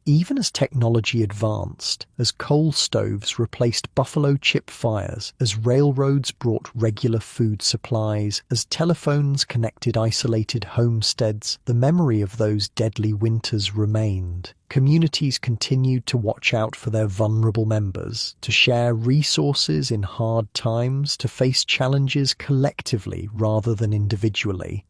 Even as technology advanced, as coal stoves replaced buffalo chip fires, as railroads brought regular food supplies, as telephones connected isolated homesteads, the memory of those deadly winters remained. Communities continued to watch out for their vulnerable members, to share resources in hard times, to face challenges collectively rather than individually.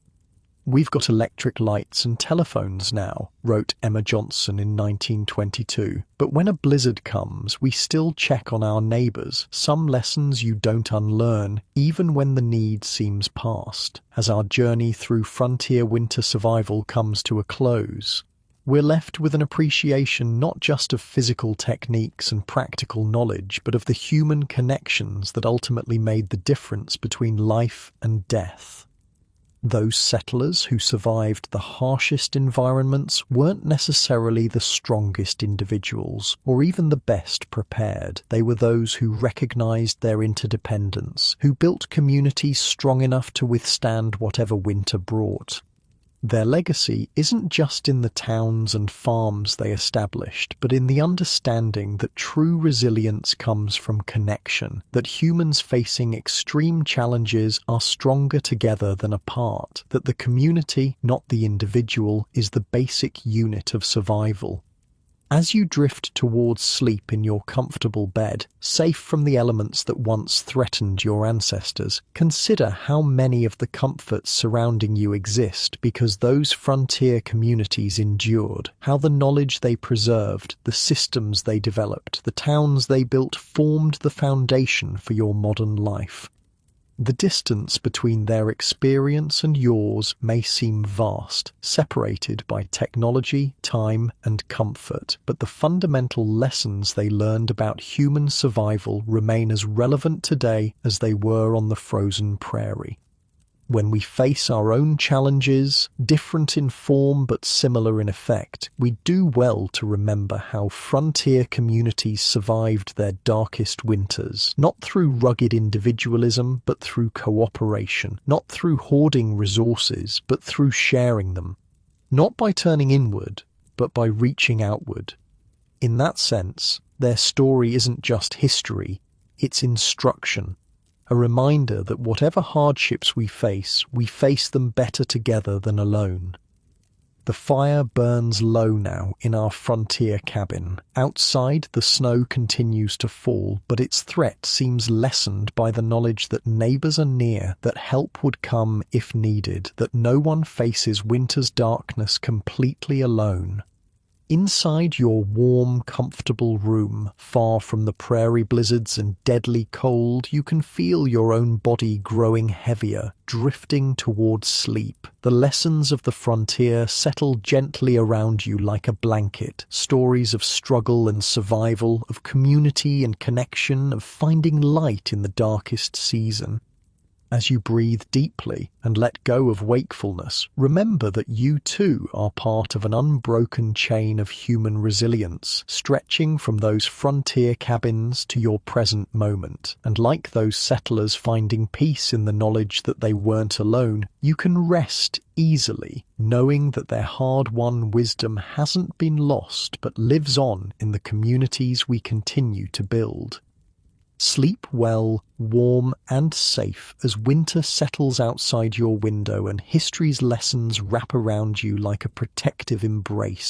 "We've got electric lights and telephones now," wrote Emma Johnson in 1922. "But when a blizzard comes, we still check on our neighbours. Some lessons you don't unlearn, even when the need seems past." As our journey through frontier winter survival comes to a close, we're left with an appreciation not just of physical techniques and practical knowledge, but of the human connections that ultimately made the difference between life and death. Those settlers who survived the harshest environments weren't necessarily the strongest individuals, or even the best prepared. They were those who recognized their interdependence, who built communities strong enough to withstand whatever winter brought. Their legacy isn't just in the towns and farms they established, but in the understanding that true resilience comes from connection, that humans facing extreme challenges are stronger together than apart, that the community, not the individual, is the basic unit of survival. As you drift towards sleep in your comfortable bed, safe from the elements that once threatened your ancestors, consider how many of the comforts surrounding you exist because those frontier communities endured, how the knowledge they preserved, the systems they developed, the towns they built formed the foundation for your modern life. The distance between their experience and yours may seem vast, separated by technology, time, and comfort, but the fundamental lessons they learned about human survival remain as relevant today as they were on the frozen prairie. When we face our own challenges, different in form but similar in effect, we do well to remember how frontier communities survived their darkest winters, not through rugged individualism, but through cooperation, not through hoarding resources, but through sharing them, not by turning inward, but by reaching outward. In that sense, their story isn't just history, it's instruction. A reminder that whatever hardships we face them better together than alone. The fire burns low now in our frontier cabin. Outside, the snow continues to fall, but its threat seems lessened by the knowledge that neighbors are near, that help would come if needed, that no one faces winter's darkness completely alone. Inside your warm, comfortable room, far from the prairie blizzards and deadly cold, you can feel your own body growing heavier, drifting towards sleep. The lessons of the frontier settle gently around you like a blanket. Stories of struggle and survival, of community and connection, of finding light in the darkest season. As you breathe deeply and let go of wakefulness, remember that you too are part of an unbroken chain of human resilience, stretching from those frontier cabins to your present moment. And like those settlers finding peace in the knowledge that they weren't alone, you can rest easily, knowing that their hard-won wisdom hasn't been lost but lives on in the communities we continue to build. Sleep well, warm and safe as winter settles outside your window and history's lessons wrap around you like a protective embrace.